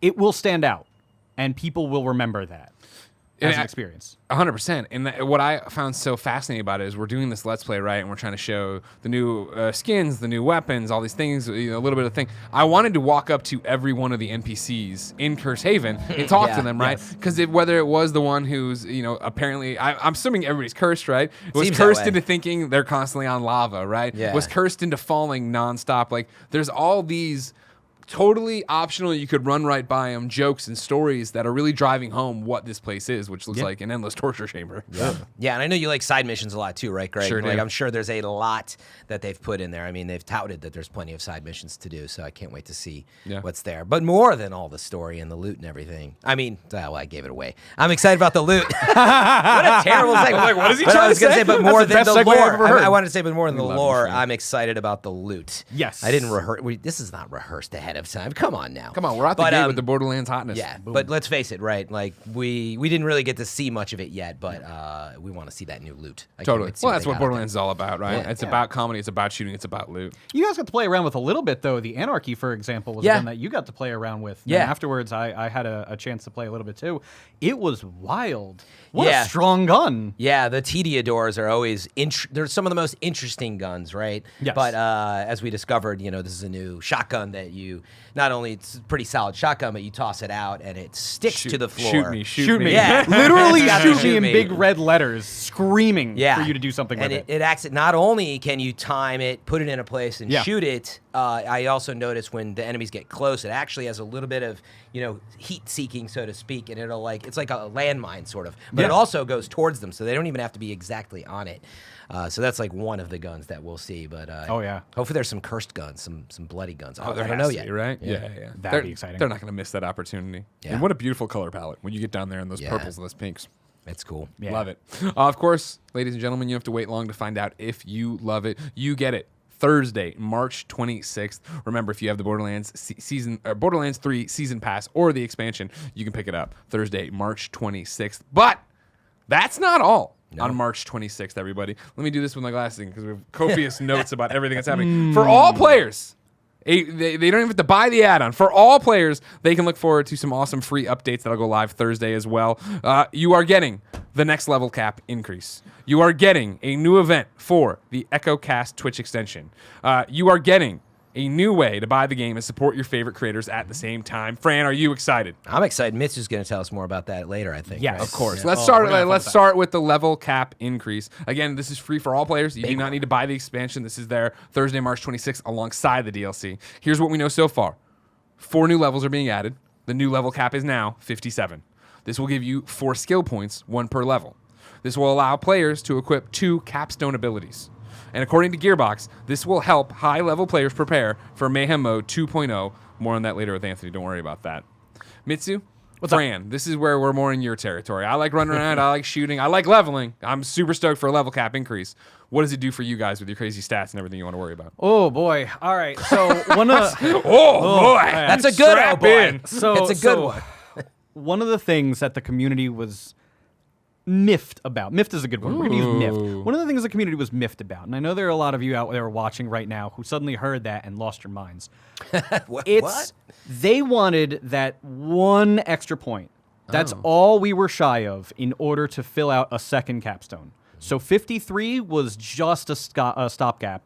It will stand out, and people will remember that as an experience. 100%. And what I found so fascinating about it is we're doing this Let's Play, right? And we're trying to show the new skins, the new weapons, all these things, a little bit of thing. I wanted to walk up to every one of the NPCs in Curse Haven and talk to them, right? Because whether it was the one who's, apparently, I'm assuming everybody's cursed, right? Was cursed into thinking they're constantly on lava, right? Yeah. Was cursed into falling nonstop. Like, there's all these totally optional, you could run right by them, jokes and stories that are really driving home what this place is, which looks like an endless torture chamber. Yeah, and I know you like side missions a lot too, right, Greg? Sure do. Like, I'm sure there's a lot that they've put in there. I mean, they've touted that there's plenty of side missions to do, so I can't wait to see what's there. But more than all the story and the loot and everything. I mean, well, I gave it away. I'm excited about the loot. What a terrible segment. Like, what is he But trying I was to gonna say? but more That's than the the best segue I've lore. ever heard. I wanted to say, but more than the love lore, machine. I'm excited about the loot. Yes. I didn't rehearse. This is not rehearsed ahead of time. Come on now. Come on, we're out the gate with the Borderlands hotness. Yeah, but let's face it, right? Like we didn't really get to see much of it yet, but we want to see that new loot. I can't Totally. wait to see Well, that's they what got out there. Borderlands is all about, right? Yeah. It's about comedy, it's about shooting, it's about loot. You guys got to play around with a little bit, though. The Anarchy, for example, was one that you got to play around with. Yeah. And afterwards, I had a chance to play a little bit, too. It was wild. What Yeah. a strong gun. Yeah, the Tediadors are always they're some of the most interesting guns, right? Yes. But as we discovered, this is a new shotgun that you not only it's a pretty solid shotgun, but you toss it out and it sticks to the floor. Shoot me. Yeah, Literally It's gotta shoot me in me. big red letters, screaming Yeah. for you to do something and with it. it acts. Not only can you time it, put it in a place, and shoot it. I also noticed when the enemies get close, it actually has a little bit of heat seeking, so to speak, and it's like a landmine sort of, but it also goes towards them, so they don't even have to be exactly on it. So that's like one of the guns that we'll see. But hopefully there's some cursed guns, some bloody guns. I don't know yet. Right? Yeah. That'd be exciting. They're not going to miss that opportunity. Yeah. And what a beautiful color palette when you get down there in those purples and those pinks. It's cool. Yeah. Love it. Of course, ladies and gentlemen, you have to wait long to find out if you love it. You get it Thursday, March 26th. Remember, if you have the Borderlands Borderlands 3 season pass or the expansion, you can pick it up Thursday, March 26th. But that's not all. On March 26th, everybody. Let me do this with my glasses because we have copious notes about everything that's happening. For all players, they don't even have to buy the add-on. For all players, they can look forward to some awesome free updates that'll go live Thursday as well. You are getting the next level cap increase. You are getting a new event for the EchoCast Twitch extension. You are getting a new way to buy the game and support your favorite creators at the same time. Fran, are you excited? I'm excited. Mitsu's going to tell us more about that later, I think. Yes. right? Of course. Yeah. Let's start with the level cap increase. Again, this is free for all players. You do not need to buy the expansion. This is there Thursday, March 26th alongside the DLC. Here's what we know so far. 4 new levels are being added. The new level cap is now 57. This will give you 4 skill points, 1 per level. This will allow players to equip 2 capstone abilities. And according to Gearbox, this will help high-level players prepare for Mayhem Mode 2.0. More on that later with Anthony. Don't worry about that. Mitsu, Fran, this is where we're more in your territory. I like running around. I like shooting. I like leveling. I'm super stoked for a level cap increase. What does it do for you guys with your crazy stats and everything you want to worry about? Oh, boy. All right. So one of boy. That's a good Strap boy. in. So it's a good one. One of the things that the community was miffed about. Miffed is a good word. We're going to use miffed. One of the things the community was miffed about, and I know there are a lot of you out there watching right now who suddenly heard that and lost your minds. What? They wanted that 1 extra point. That's all we were shy of in order to fill out a second capstone. So 53 was just a stopgap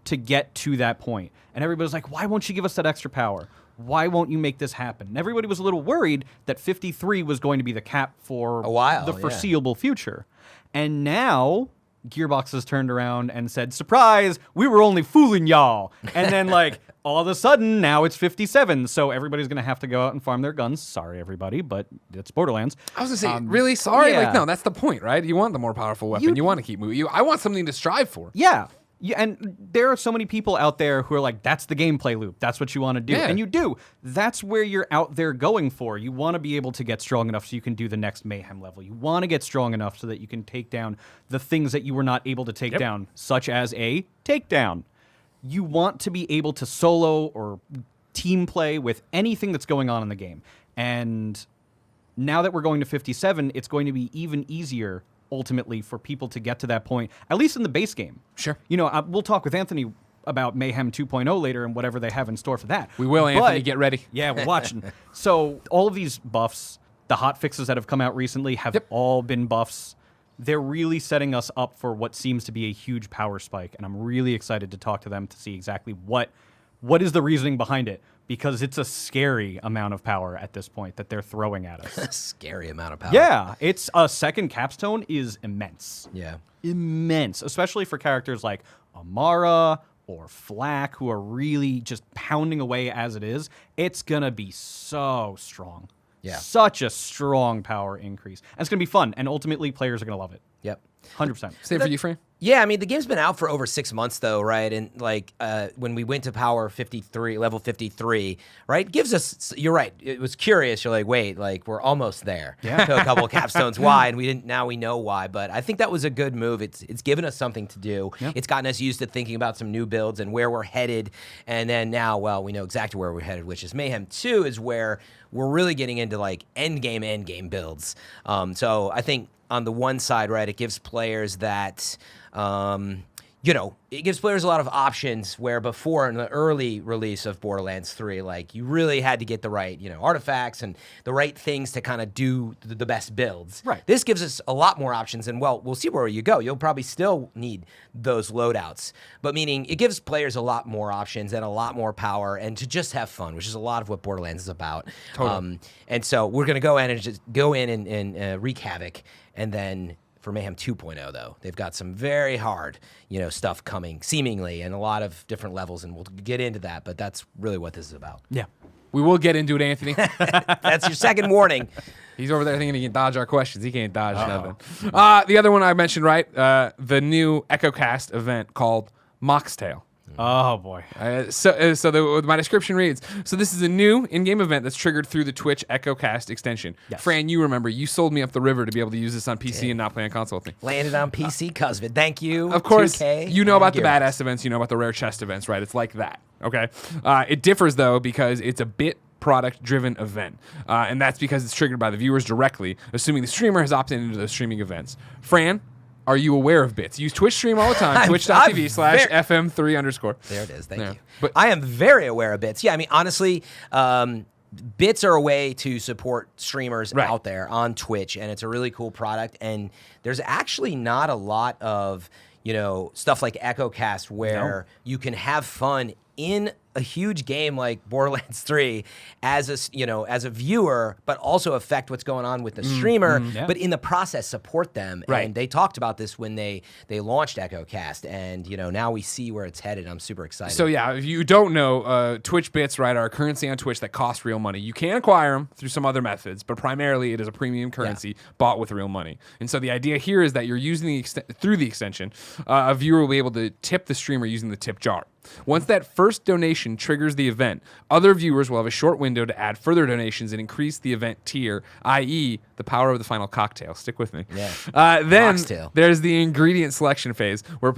to get to that point. And everybody's like, why won't you give us that extra power? Why won't you make this happen? And everybody was a little worried that 53 was going to be the cap for a while, the foreseeable future. And now Gearbox has turned around and said, surprise, we were only fooling y'all. And then all of a sudden, now it's 57. So everybody's going to have to go out and farm their guns. Sorry, everybody, but it's Borderlands. I was going to say, really? Sorry? yeah. No, that's the point, right? You want the more powerful weapon. You want to keep moving. I want something to strive for. Yeah. Yeah, and there are so many people out there who are like, that's the gameplay loop. That's what you want to do. Yeah. And you do. That's where you're out there going for. You want to be able to get strong enough so you can do the next Mayhem level. You want to get strong enough so that you can take down the things that you were not able to take down, such as a takedown. You want to be able to solo or team play with anything that's going on in the game. And now that we're going to 57, it's going to be even easier ultimately for people to get to that point, at least in the base game. Sure. You know, we'll talk with Anthony about Mayhem 2.0 later and whatever they have in store for that. We will, Anthony. Get ready. Yeah, we're watching. So all of these buffs, the hot fixes that have come out recently have all been buffs. They're really setting us up for what seems to be a huge power spike, and I'm really excited to talk to them to see exactly what is the reasoning behind it, because it's a scary amount of power at this point that they're throwing at us. Scary amount of power. Yeah, it's a second capstone is immense. Yeah. Immense, especially for characters like Amara or Flak, who are really just pounding away as it is. It's going to be so strong. Yeah. Such a strong power increase. And it's going to be fun, and ultimately players are going to love it. Yep. 100%. Same for you, Fran? Yeah, I mean, the game's been out for over 6 months, though, right? And, like, when we went to Power 53, level 53, right, gives us, you're right, it was curious. You're like, wait, like, we're almost there. Yeah. To a couple of capstones. Why? And now we know why. But I think that was a good move. It's given us something to do. Yeah. It's gotten us used to thinking about some new builds and where we're headed. And then now, well, we know exactly where we're headed, which is Mayhem 2 is where we're really getting into, like, end game builds. So I think on the one side, right, it gives players that, you know, it gives players a lot of options where before in the early release of Borderlands 3, like, you really had to get the right, you know, artifacts and the right things to kind of do the best builds. Right. This gives us a lot more options, and, well, we'll see where you go. You'll probably still need those loadouts, but meaning it gives players a lot more options and a lot more power and to just have fun, which is a lot of what Borderlands is about. Totally. And so we're going to go in and just go in and wreak havoc, and then for Mayhem 2.0, though, they've got some very hard, you know, stuff coming, seemingly, and a lot of different levels, and we'll get into that, but that's really what this is about. Yeah. We will get into it, Anthony. That's your second warning. He's over there thinking he can dodge our questions. He can't dodge nothing. The other one I mentioned, right? The new EchoCast event called Moxtail. Oh, boy. My description reads, so this is a new in-game event that's triggered through the Twitch EchoCast extension. Yes. Fran, you remember, you sold me up the river to be able to use this on PC and not play on console with me. Landed on PC, Cosvid. Thank you. Of course, 2K, you know about the Gearbox. badass events, you know about the rare chest events, right? It's like that, okay? It differs, though, because it's a bit product-driven event, and that's because it's triggered by the viewers directly, assuming the streamer has opted into those streaming events. Fran, are you aware of bits? Use Twitch stream all the time, twitch.tv/FM3_. There it is. Thank you. But I am very aware of bits. Yeah, I mean, honestly, bits are a way to support streamers out there on Twitch, and it's a really cool product. And there's actually not a lot of, you know, stuff like EchoCast where you can have fun in a huge game like Borderlands 3 as a viewer, but also affect what's going on with the streamer, but in the process support them. Right. And they talked about this when they launched EchoCast, and you know, now we see where it's headed. I'm super excited. So yeah, if you don't know, Twitch bits, right, are a currency on Twitch that costs real money. You can acquire them through some other methods, but primarily it is a premium currency bought with real money. And so the idea here is that you're using through the extension, a viewer will be able to tip the streamer using the tip jar. Once that first donation triggers the event, other viewers will have a short window to add further donations and increase the event tier, i.e. the power of the final cocktail. Stick with me. Yeah. Then Moxtail. there's the ingredient selection phase where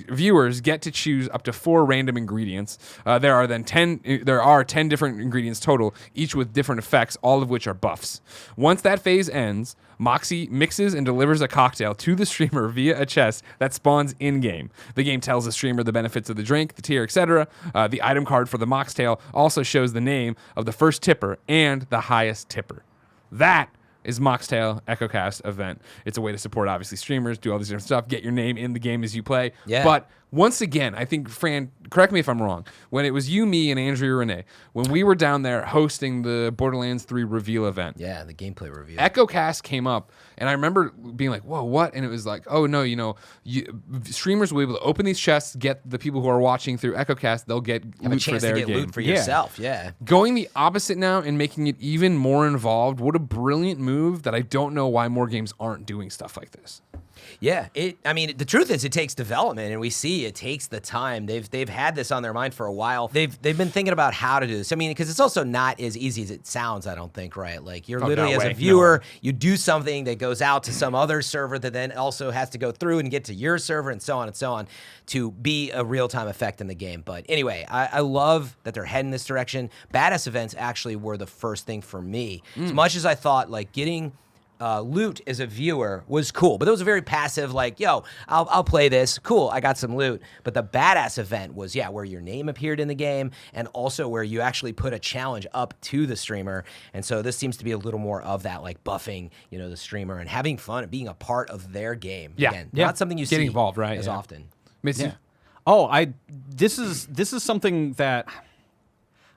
viewers get to choose up to 4 random ingredients. There are 10 different ingredients total, each with different effects, all of which are buffs. Once that phase ends, Moxie mixes and delivers a cocktail to the streamer via a chest that spawns in-game. The game tells the streamer the benefits of the drink, the tier, etc. The item card for the Moxtail also shows the name of the first tipper and the highest tipper. That is Moxtail EchoCast event. It's a way to support, obviously, streamers, do all these different stuff, get your name in the game as you play. Yeah. But once again, I think, Fran, correct me if I'm wrong, when it was you, me, and Andrea Renee, when we were down there hosting the Borderlands 3 reveal event. Yeah, the gameplay review. EchoCast came up, and I remember being like, whoa, what? And it was like, oh, no, you know, streamers will be able to open these chests, get the people who are watching through EchoCast, they'll get Have a loot for chance their to get game. loot for yourself, yeah. Going the opposite now and making it even more involved, what a brilliant move that I don't know why more games aren't doing stuff like this. Yeah, I mean, the truth is, it takes development, and we see it takes the time. They've had this on their mind for a while. They've been thinking about how to do this. I mean, because it's also not as easy as it sounds. I don't think, right? Like you're literally as a viewer, you do something that goes out to some other server that then also has to go through and get to your server, and so on to be a real-time effect in the game. But anyway, I love that they're heading this direction. Badass events actually were the first thing for me. As much as I thought like getting loot as a viewer was cool, but it was a very passive, like, yo, I'll play this. Cool, I got some loot. But the badass event was, where your name appeared in the game and also where you actually put a challenge up to the streamer. And so this seems to be a little more of that, like buffing, the streamer and having fun and being a part of their game. Yeah. Again, not something you Getting see involved, right? as often. Mitsu? Oh, this is something that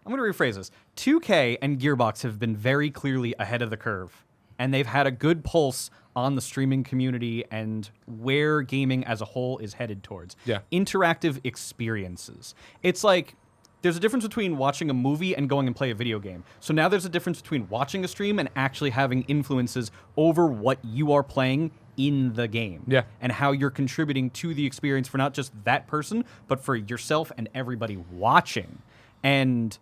I'm going to rephrase this. 2K and Gearbox have been very clearly ahead of the curve. And they've had a good pulse on the streaming community and where gaming as a whole is headed towards. Yeah. Interactive experiences. It's like there's a difference between watching a movie and going and play a video game. So now there's a difference between watching a stream and actually having influences over what you are playing in the game. Yeah. And how you're contributing to the experience for not just that person, but for yourself and everybody watching. And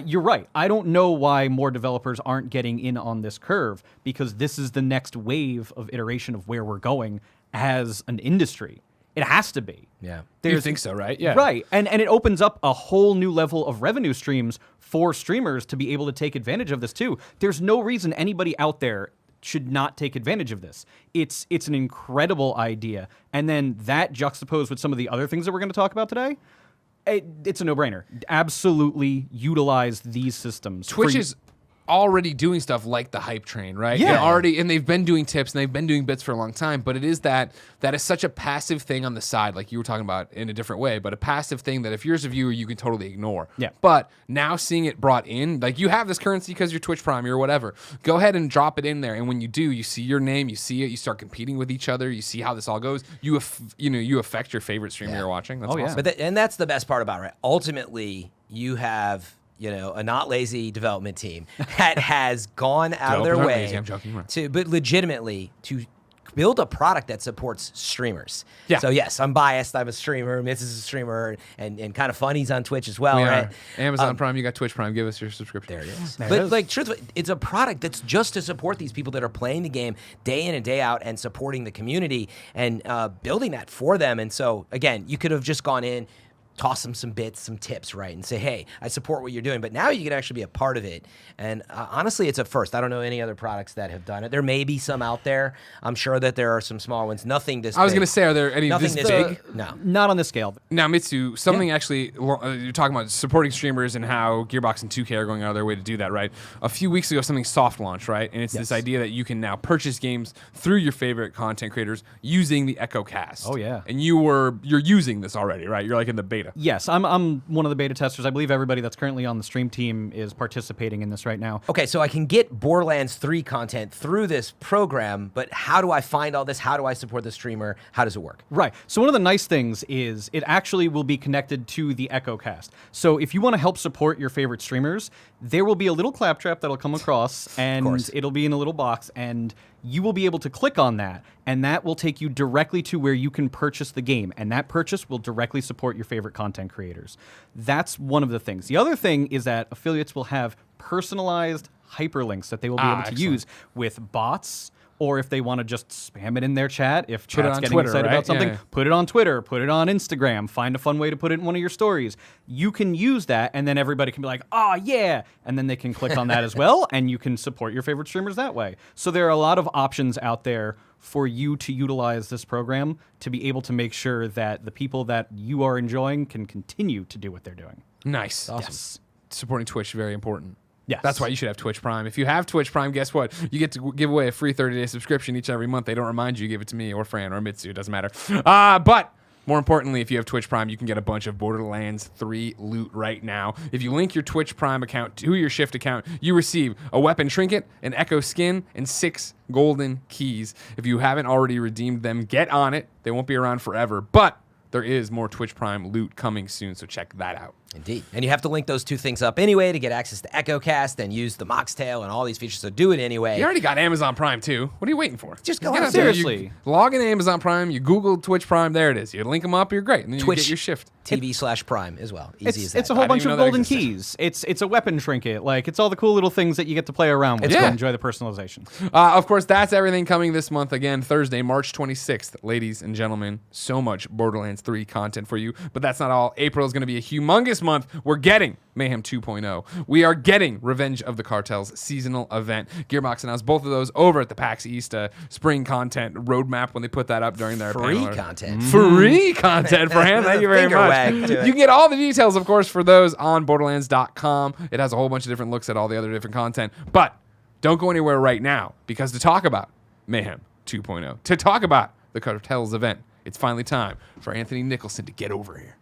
you're right. I don't know why more developers aren't getting in on this curve, because this is the next wave of iteration of where we're going as an industry. It has to be. Yeah. You think so, right? Yeah. Right. And it opens up a whole new level of revenue streams for streamers to be able to take advantage of this too. There's no reason anybody out there should not take advantage of this. It's an incredible idea. And then that juxtaposed with some of the other things that we're going to talk about today, it's a no-brainer. Absolutely utilize these systems. Twitch is already doing stuff like the hype train, right? Yeah. And they've been doing tips and they've been doing bits for a long time, but it is that is such a passive thing on the side, like you were talking about in a different way, but a passive thing that if you're as a viewer, you can totally ignore. Yeah. But now seeing it brought in, like you have this currency because you're Twitch Prime or whatever, go ahead and drop it in there. And when you do, you see your name, you see it, you start competing with each other, you see how this all goes. You affect your favorite streamer you're watching. That's awesome. But and that's the best part about it, right? Ultimately, you have a not lazy development team that has gone out of their way lazy, I'm joking, right. but legitimately to build a product that supports streamers. Yeah. So yes, I'm biased. I'm a streamer. Miss is a streamer, and kind of fun. He's on Twitch as well, We right? are. Amazon Prime, you got Twitch Prime. Give us your subscription. There it is. But like, truthfully, it's a product that's just to support these people that are playing the game day in and day out and supporting the community and building that for them. And so again, you could have just gone in, toss them some bits, some tips, right? And say, hey, I support what you're doing. But now you can actually be a part of it. And honestly, it's a first. I don't know any other products that have done it. There may be some out there. I'm sure that there are some small ones. Nothing this big. I was going to say, are there any Nothing this big? No. Not on this scale. Now, Mitsu, something actually, you're talking about supporting streamers and how Gearbox and 2K are going out of their way to do that, right? A few weeks ago, something soft launched, right? And it's this idea that you can now purchase games through your favorite content creators using the Echo Cast. Oh, yeah. And you're using this already, right? You're like in the beta. Yes, I'm one of the beta testers. I believe everybody that's currently on the stream team is participating in this right now. Okay, so I can get Borderlands 3 content through this program, but how do I find all this? How do I support the streamer? How does it work? Right. So one of the nice things is it actually will be connected to the Echo Cast. So if you want to help support your favorite streamers, there will be a little claptrap that'll come across, and it'll be in a little box, and you will be able to click on that, and that will take you directly to where you can purchase the game, and that purchase will directly support your favorite content creators. That's one of the things. The other thing is that affiliates will have personalized hyperlinks that they will be able to use with bots, or if they want to just spam it in their chat, if chat's getting Twitter, excited right? about something, put it on Twitter, put it on Instagram, find a fun way to put it in one of your stories. You can use that, and then everybody can be like, oh, yeah, and then they can click on that as well, and you can support your favorite streamers that way. So there are a lot of options out there for you to utilize this program to be able to make sure that the people that you are enjoying can continue to do what they're doing. Nice. Awesome. Yes. Supporting Twitch, very important. Yes. That's why you should have Twitch Prime. If you have Twitch Prime, guess what? You get to give away a free 30-day subscription each and every month. They don't remind you. Give it to me or Fran or Mitsu. It doesn't matter. But more importantly, if you have Twitch Prime, you can get a bunch of Borderlands 3 loot right now. If you link your Twitch Prime account to your Shift account, you receive a weapon trinket, an Echo skin, and 6 golden keys. If you haven't already redeemed them, get on it. They won't be around forever. But there is more Twitch Prime loot coming soon, so check that out. Indeed. And you have to link those two things up anyway to get access to EchoCast and use the Moxtail and all these features, so do it anyway. You already got Amazon Prime, too. What are you waiting for? Just go Get out out there. Seriously. You log into Amazon Prime, you Google Twitch Prime, there it is. You link them up, you're great. And then you Twitch get your shift. TV/Prime as well. Easy as that. It's a whole I bunch didn't of even know that golden existed. keys. It's a weapon trinket. Like, it's all the cool little things that you get to play around with Yeah. to enjoy the personalization. Of course, that's everything coming this month. Again, Thursday, March 26th. Ladies and gentlemen, so much Borderlands 3 content for you. But that's not all. April is going to be a humongous month. We're getting Mayhem 2.0. We are getting Revenge of the Cartels seasonal event. Gearbox announced both of those over at the PAX East spring content roadmap when they put that up during their Free panel. content. Free content, Fran. Thank you very Finger wag much. to it. You get all the details, of course, for those on Borderlands.com. It has a whole bunch of different looks at all the other different content. But don't go anywhere right now, because to talk about Mayhem 2.0, to talk about the Cartels event, it's finally time for Anthony Nicholson to get over here.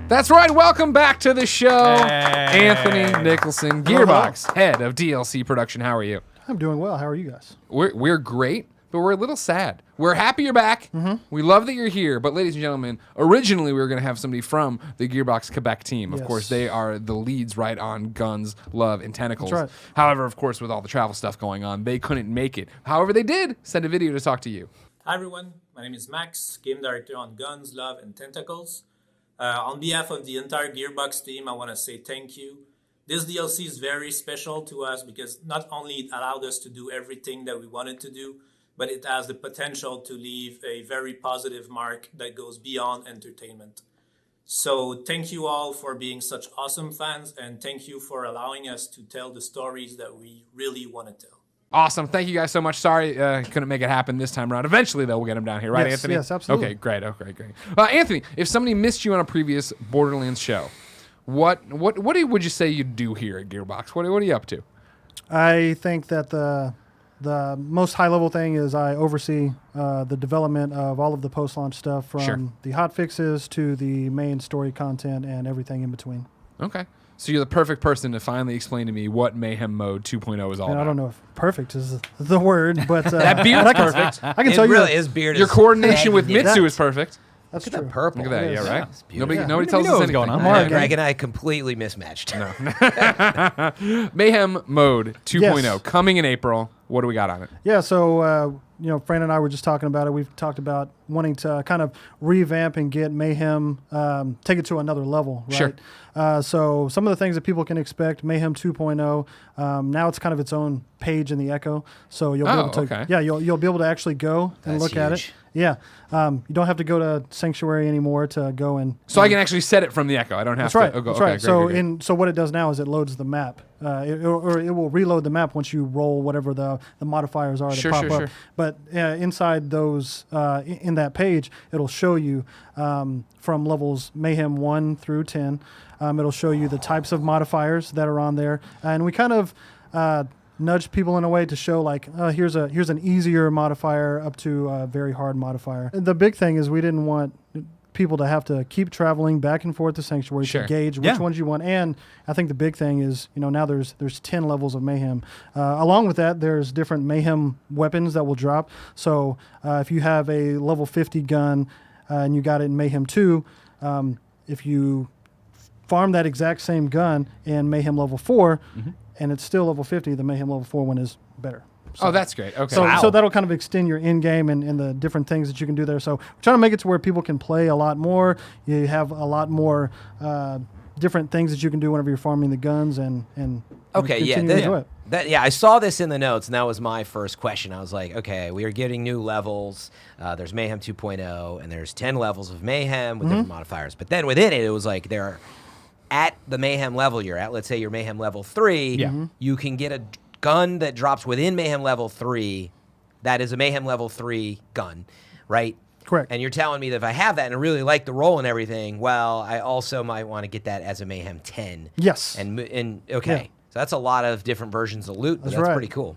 That's right. Welcome back to the show, Anthony Nicholson, Gearbox, head of DLC production. How are you? I'm doing well. How are you guys? We're great, but we're a little sad. We're happy you're back. We love that you're here. But ladies and gentlemen, originally we were going to have somebody from the Gearbox Quebec team. Of Yes. course, they are the leads right on Guns, Love, and Tentacles. That's right. However, of course, with all the travel stuff going on, they couldn't make it. However, they did send a video to talk to you. Hi everyone, my name is Max, game director on Guns, Love, and Tentacles. On behalf of the entire Gearbox team, I want to say thank you. This DLC is very special to us because not only it allowed us to do everything that we wanted to do, but it has the potential to leave a very positive mark that goes beyond entertainment. So thank you all for being such awesome fans, and thank you for allowing us to tell the stories that we really want to tell. Awesome. Thank you guys so much. Sorry couldn't make it happen this time around. Eventually, though, we'll get them down here. Right, Yes, Anthony? yes, absolutely. Okay, great. Okay, great. Anthony, if somebody missed you on a previous Borderlands show, what would you say you'd do here at Gearbox? What are you up to? I think that the most high level thing is I oversee the development of all of the post launch stuff from Sure. the hot fixes to the main story content and everything in between. Okay. So you're the perfect person to finally explain to me what Mayhem Mode 2.0 is all And I about. don't know if perfect is the word, but That beard's but I can- perfect. I can It tell you really that- is beard. Your is coordination with Mitsu magnificent. is perfect. That's Look at true. that purple. Look at that. It is. Yeah, right? It's beautiful. Nobody We tells know us what's anything. going on. All right, Greg and I completely mismatched. Mayhem Mode 2.0 Yes. coming in April. What do we got on it? Yeah, so Fran and I were just talking about it. We've talked about wanting to kind of revamp and get Mayhem, take it to another level, right? Sure. So some of the things that people can expect, Mayhem 2.0. Now it's kind of its own page in the Echo, so you'll be able to, okay. yeah, you'll be able to actually go and That's look at it. huge. Yeah, you don't have to go to Sanctuary anymore to go and. So I can actually set it from the Echo. I don't have That's to. right. Oh, go- That's okay, right. great. So what it does now is it loads the map. It will reload the map once you roll whatever the modifiers are that Sure, pop sure, up. sure. But inside those in that page, it'll show you from levels Mayhem 1 through 10. It'll show you the types of modifiers that are on there, and we kind of nudge people in a way to show like here's an easier modifier up to a very hard modifier. The big thing is we didn't want people to have to keep traveling back and forth to Sanctuary Sure. to gauge which ones you want. And I think the big thing is, now there's 10 levels of Mayhem. Along with that, there's different Mayhem weapons that will drop. So if you have a level 50 gun and you got it in Mayhem 2, if you farm that exact same gun in Mayhem level 4 and it's still level 50, the Mayhem level 4 one is better. Oh, that's great. Okay. So that'll kind of extend your in game and the different things that you can do there. So we're trying to make it to where people can play a lot more. You have a lot more different things that you can do whenever you're farming the guns and Okay, yeah, continue to enjoy it. I saw this in the notes, and that was my first question. I was like, okay, we are getting new levels. There's Mayhem 2.0, and there's 10 levels of Mayhem with different modifiers. But then within it, it was like there, at the Mayhem level you're at, let's say you're Mayhem level 3, you can get a gun that drops within Mayhem level 3 that is a Mayhem level 3 gun, right? Correct. And you're telling me that if I have that and I really like the roll and everything, well, I also might want to get that as a Mayhem 10. Yes. And okay. Yeah. So that's a lot of different versions of loot, but That's that's right. pretty cool.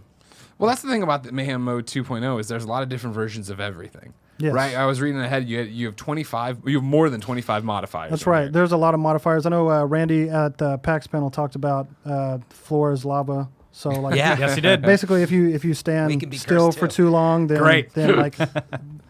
Well, that's the thing about the Mayhem Mode 2.0 is there's a lot of different versions of everything. Yes. Right? I was reading ahead. You have 25. You have more than 25 modifiers. That's in right. there. There's a lot of modifiers. I know Randy at the PAX panel talked about floor is lava. So like, yes, he did. Basically, if you stand still for too long, then then like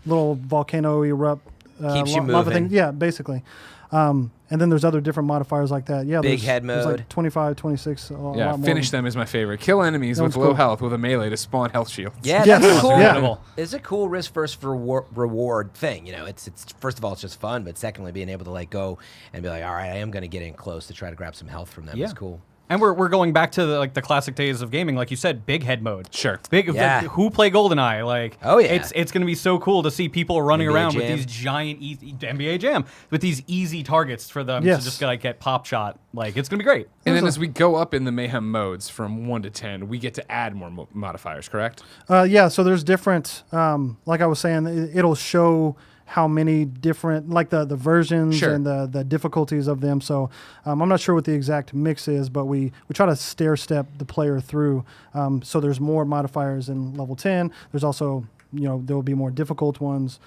little volcano erupt. Keeps you lava moving. thing. Yeah, basically. And then there's other different modifiers like that. Yeah, Big there's, head there's mode. like 25, 26. A lot more. Finish them is my favorite. Kill enemies That with one's low cool. health with a melee to spawn health shields. Yeah, Yes. that's cool. Yeah. It's a cool risk first reward thing. You know, it's first of all it's just fun, but secondly being able to like go and be like, all right, I am going to get in close to try to grab some health from them. It's cool. And we're going back to the classic days of gaming, like you said, big head mode. Sure. Who play GoldenEye? Like, oh yeah, it's going to be so cool to see people running NBA around Jam. with these giant NBA Jam with these easy targets for them to just like get pop shot. Like, it's going to be great. And then as we go up in the Mayhem modes from 1 to 10, we get to add more modifiers, correct? Yeah, so there's different, like I was saying, it'll show how many different, like the versions and the difficulties of them. So I'm not sure what the exact mix is, but we try to stair step the player through. So there's more modifiers in level 10. There's also, there will be more difficult ones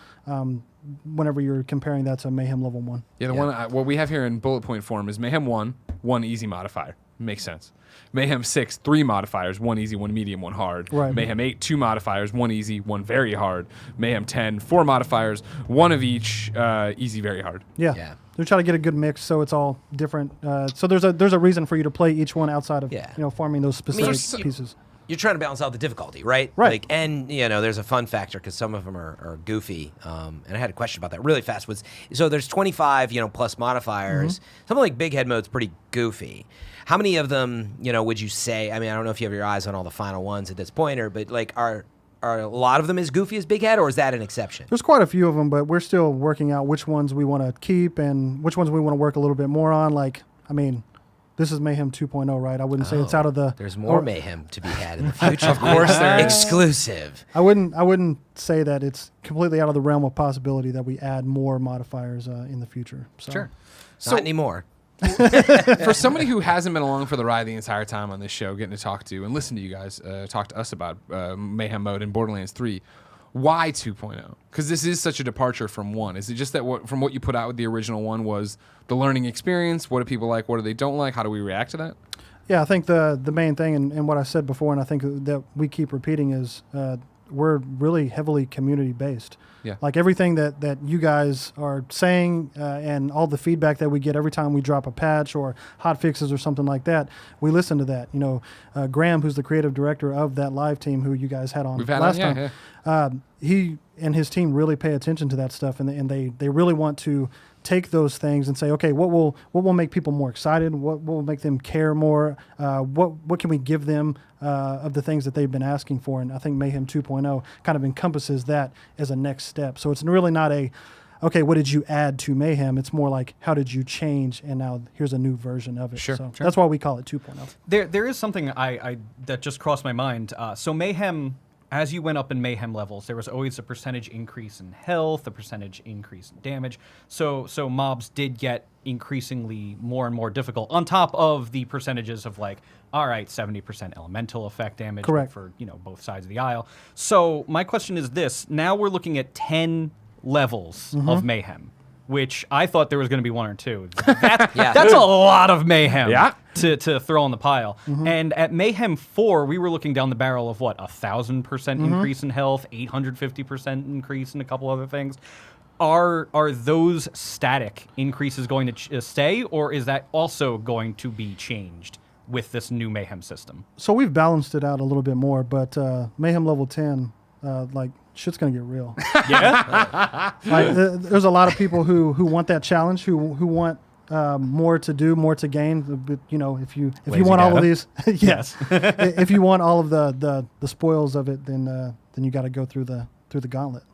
whenever you're comparing that to Mayhem level 1. Yeah, one what we have here in bullet point form is Mayhem 1 easy modifier. Makes sense. Mayhem 6, 3 modifiers, 1 easy, 1 medium, 1 hard. Right. Mayhem 8, 2 modifiers, 1 easy, 1 very hard. Mayhem 10, 4 modifiers, 1 of each, easy, very hard. Yeah. They're trying to get a good mix, so it's all different. So there's a reason for you to play each one outside of farming those specific pieces. You're trying to balance out the difficulty, right? Right. Like, and there's a fun factor because some of them are goofy. And I had a question about that really fast. So there's 25, plus modifiers. Something like Big Head mode's pretty goofy. How many of them, would you say? I mean, I don't know if you have your eyes on all the final ones at this point, but like, are a lot of them as goofy as Big Head, or is that an exception? There's quite a few of them, but we're still working out which ones we want to keep and which ones we want to work a little bit more on. Like, I mean, this is Mayhem 2.0, right? I wouldn't say it's out of the. There's more Mayhem to be had in the future. Of course, there is. Exclusive. I wouldn't say that it's completely out of the realm of possibility that we add more modifiers in the future. So. Sure. Not anymore. For somebody who hasn't been along for the ride the entire time on this show, getting to talk to and listen to you guys talk to us about Mayhem mode in Borderlands 3, why 2.0? Because this is such a departure from 1. Is it just that from what you put out with the original 1 was the learning experience? What do people like? What do they don't like? How do we react to that? Yeah, I think the main thing and what I said before, and I think that we keep repeating is we're really heavily community based. Yeah. Like everything that you guys are saying and all the feedback that we get every time we drop a patch or hot fixes or something like that, we listen to that. Graham, who's the creative director of that live team who you guys had on last time, he and his team really pay attention to that stuff, and they really want to take those things and say, okay, what will make people more excited? What will make them care more? What can we give them of the things that they've been asking for? And I think Mayhem 2.0 kind of encompasses that as a next step. So it's really not okay, what did you add to Mayhem? It's more like, how did you change? And now here's a new version of it. Sure. So that's why we call it 2.0. There is something I that just crossed my mind. So Mayhem, as you went up in Mayhem levels, there was always a percentage increase in health, a percentage increase in damage. So mobs did get increasingly more and more difficult on top of the percentages of like, all right, 70% elemental effect damage. Correct. For both sides of the aisle. So my question is this. Now we're looking at 10 levels of Mayhem, which I thought there was going to be 1 or 2. That's a lot of Mayhem to throw on the pile. And at Mayhem 4, we were looking down the barrel of what, 1,000% increase in health, 850% increase in a couple other things. Are those static increases going to stay, or is that also going to be changed with this new Mayhem system? So we've balanced it out a little bit more, but Mayhem level 10, shit's gonna get real. Yeah. There's a lot of people who want that challenge, who want more to do, more to gain. But, if you want all of these, yes, if you want all of the spoils of it, then you got to go through the gauntlet.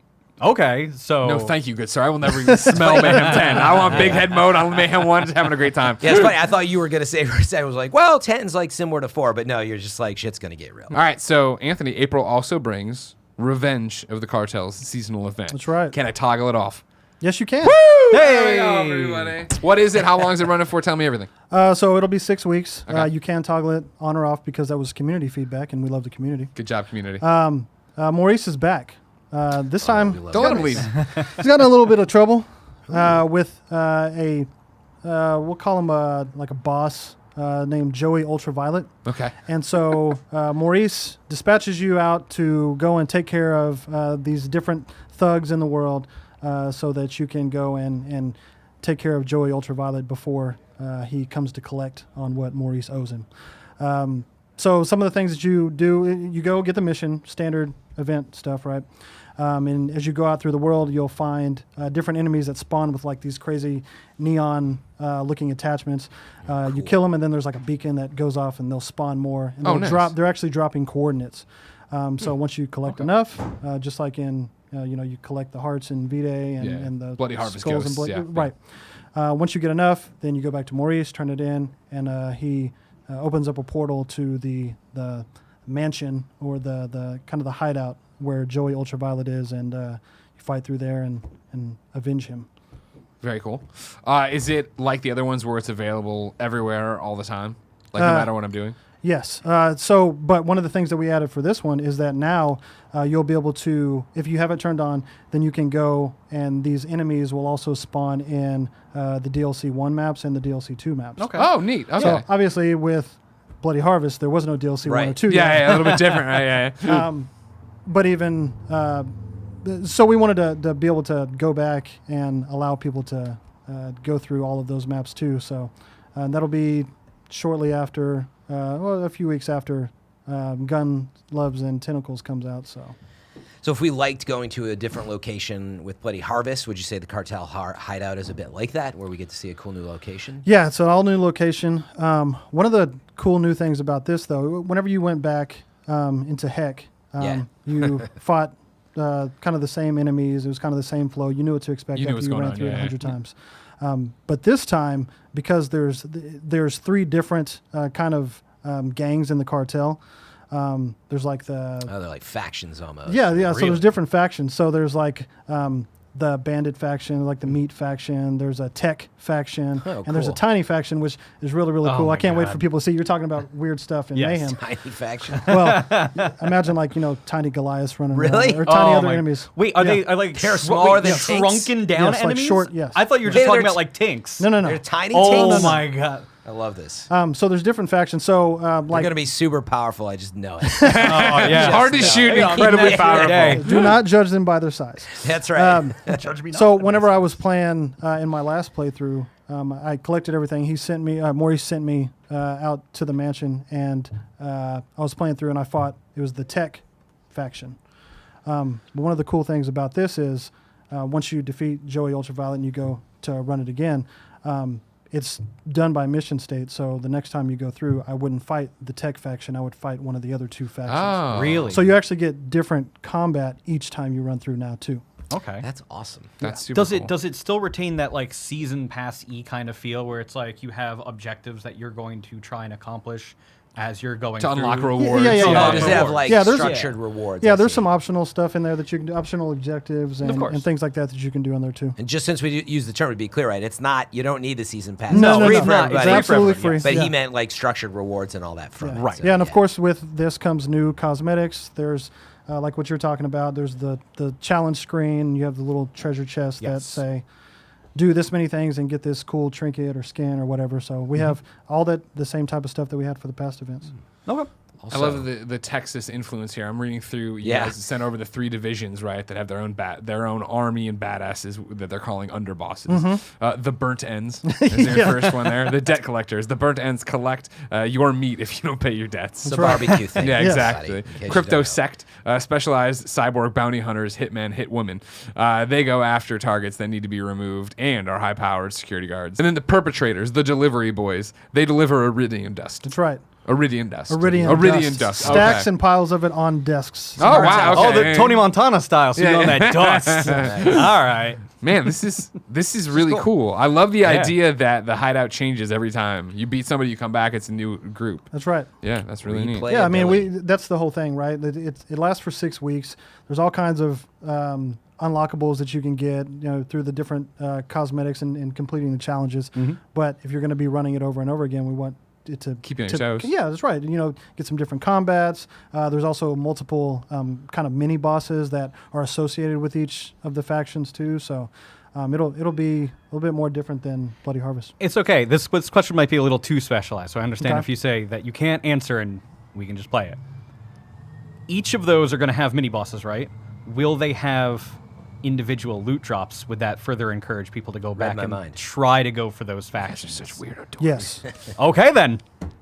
Okay, so no, thank you, good sir. I will never even smell Mayhem 10. I want Big Head mode on Mayhem 1, just having a great time. Yeah, it's funny. I thought you were gonna say for a second, I was like, well, 10's like similar to 4, but no, you're just like, shit's gonna get real. All right, so Anthony, April also brings Revenge of the Cartels seasonal event. That's right. Can I toggle it off? Yes, you can. Woo! Hey! There we go, everybody. What is it? How long is it running for? Tell me everything. So it'll be 6 weeks. Okay. You can toggle it on or off because that was community feedback, and we love the community. Good job, community. Maurice is back. This time, don't let him leave. He's got in a little bit of trouble with we'll call him like a boss named Joey Ultraviolet. Okay. And so Maurice dispatches you out to go and take care of these different thugs in the world so that you can go and take care of Joey Ultraviolet before he comes to collect on what Maurice owes him. So some of the things that you do, you go get the mission, standard event stuff, right? And as you go out through the world, you'll find different enemies that spawn with like these crazy neon looking attachments. You kill them, and then there's like a beacon that goes off, and they'll spawn more. And nice. They're actually dropping coordinates. So once you collect enough, just like in you collect the hearts in V-Day and the Bloody Harvest skulls Ghosts, and right. Once you get enough, then you go back to Maurice, turn it in, and he opens up a portal to the mansion or the kind of the hideout where Joey Ultraviolet is, and you fight through there and avenge him. Very cool. Is it like the other ones where it's available everywhere all the time? Like no matter what I'm doing? Yes. But one of the things that we added for this one is that now you'll be able to, if you have it turned on, then you can go and these enemies will also spawn in the DLC 1 maps and the DLC 2 maps. Okay. Oh, neat. Okay. So obviously with Bloody Harvest, there was no DLC 1 or 2 yet. Yeah, a little bit different. Right, yeah. But even, so we wanted to be able to go back and allow people to go through all of those maps too. So that'll be shortly after, a few weeks after Gun, Loves, and Tentacles comes out. So if we liked going to a different location with Bloody Harvest, would you say the Cartel hideout is a bit like that, where we get to see a cool new location? Yeah, it's an all-new location. One of the cool new things about this, though, whenever you went back into Heck, you fought kind of the same enemies. It was kind of the same flow. You knew what to expect after you ran through it 100 times. But this time, because there's 3 different kind of gangs in the cartel. There's like they're like factions almost. Yeah. Really? So there's different factions. So there's like the bandit faction, like the meat faction. There's a tech faction, and there's a tiny faction, which is really, really cool. I can't wait for people to see. You're talking about weird stuff in Mayhem. Tiny faction. Well, imagine like tiny Goliaths running around, or tiny other enemies. Wait, are they like they're smaller than shrunken down enemies? Like short, yes. I thought you were just talking about like tanks. No. They're tiny tanks. Oh my god. I love this. So there's different factions. So They're like gonna be super powerful. I just know it. Hard to shoot, incredibly powerful. Do not judge them by their size. That's right. Judge me not. So whenever I was playing in my last playthrough, I collected everything. He sent me, Maurice sent me out to the mansion, and I was playing through, and I fought. It was the tech faction. But one of the cool things about this is once you defeat Joey Ultraviolet and you go to run it again, it's done by mission state. So the next time you go through, I wouldn't fight the tech faction. I would fight one of the other 2 factions. Oh. Really? So you actually get different combat each time you run through now too. Okay. That's awesome. That's super cool. Does it still retain that like season pass-y kind of feel where it's like you have objectives that you're going to try and accomplish as you're going to through? unlock rewards. Yeah. Does it have like there's structured rewards? Yeah, there's some optional stuff in there that you can do, optional objectives and things like that you can do on there too. And just since we use the term to be clear, right? It's not, you don't need the season pass. No, it's free no. for everybody. It's absolutely free. But Yeah. he meant like structured rewards and all that from it. Right. So, Yeah, and of course with this comes new cosmetics. There's like what you're talking about. There's the challenge screen. You have the little treasure chests that say, do this many things and get this cool trinket or skin or whatever. So we have all the same type of stuff that we had for the past events. Okay. I love the Texas influence here. I'm reading through. You guys sent over the 3 divisions, right? That have their own army and badasses that they're calling underbosses. The Burnt Ends is their first one there. The debt collectors. The Burnt Ends collect your meat if you don't pay your debts. It's a barbecue thing. Yeah, exactly. Yes. Crypto Sect, specialized cyborg bounty hunters, hitmen, hitwomen. They go after targets that need to be removed and are high-powered security guards. And then the perpetrators, the delivery boys. They deliver iridium dust. That's right. Iridium dust. Iridium dust. Stacks and piles of it on desks. Oh, wow. Okay. Oh, the Tony Montana style. So you're on that dust. All right. Man, this is really cool. I love the idea that the hideout changes every time. You beat somebody, you come back, it's a new group. That's right. Yeah, that's really neat. Yeah, I mean, that's the whole thing, right? It lasts for 6 weeks. There's all kinds of unlockables that you can get, through the different cosmetics and completing the challenges. But if you're going to be running it over and over again, we want to keep you on your toes. Yeah, that's right. Get some different combats. There's also multiple kind of mini bosses that are associated with each of the factions too. So it'll be a little bit more different than Bloody Harvest. It's okay. This question might be a little too specialized, so I understand Okay. if you say that you can't answer and we can just play it. Each of those are going to have mini bosses, right? Will they have individual loot drops? Would that further encourage people to go back and try to go for those factions? Such weirdo dorks. Yes. Okay, then.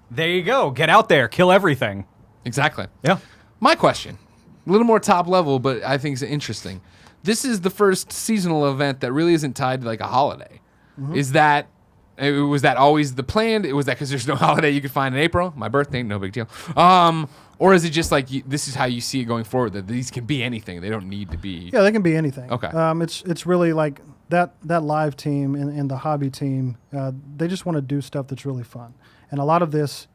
There you go. Get out there. Kill everything. Exactly. Yeah. My question, a little more top level, but I think it's interesting. This is the first seasonal event that really isn't tied to like a holiday. Was that always the plan? Was that because there's no holiday you could find in April? My birthday, no big deal. Or is it just like this is how you see it going forward? That these can be anything. They don't need to be. Yeah, they can be anything. Okay. It's really like that live team and the hobby team. They just want to do stuff that's really fun, and a lot of this,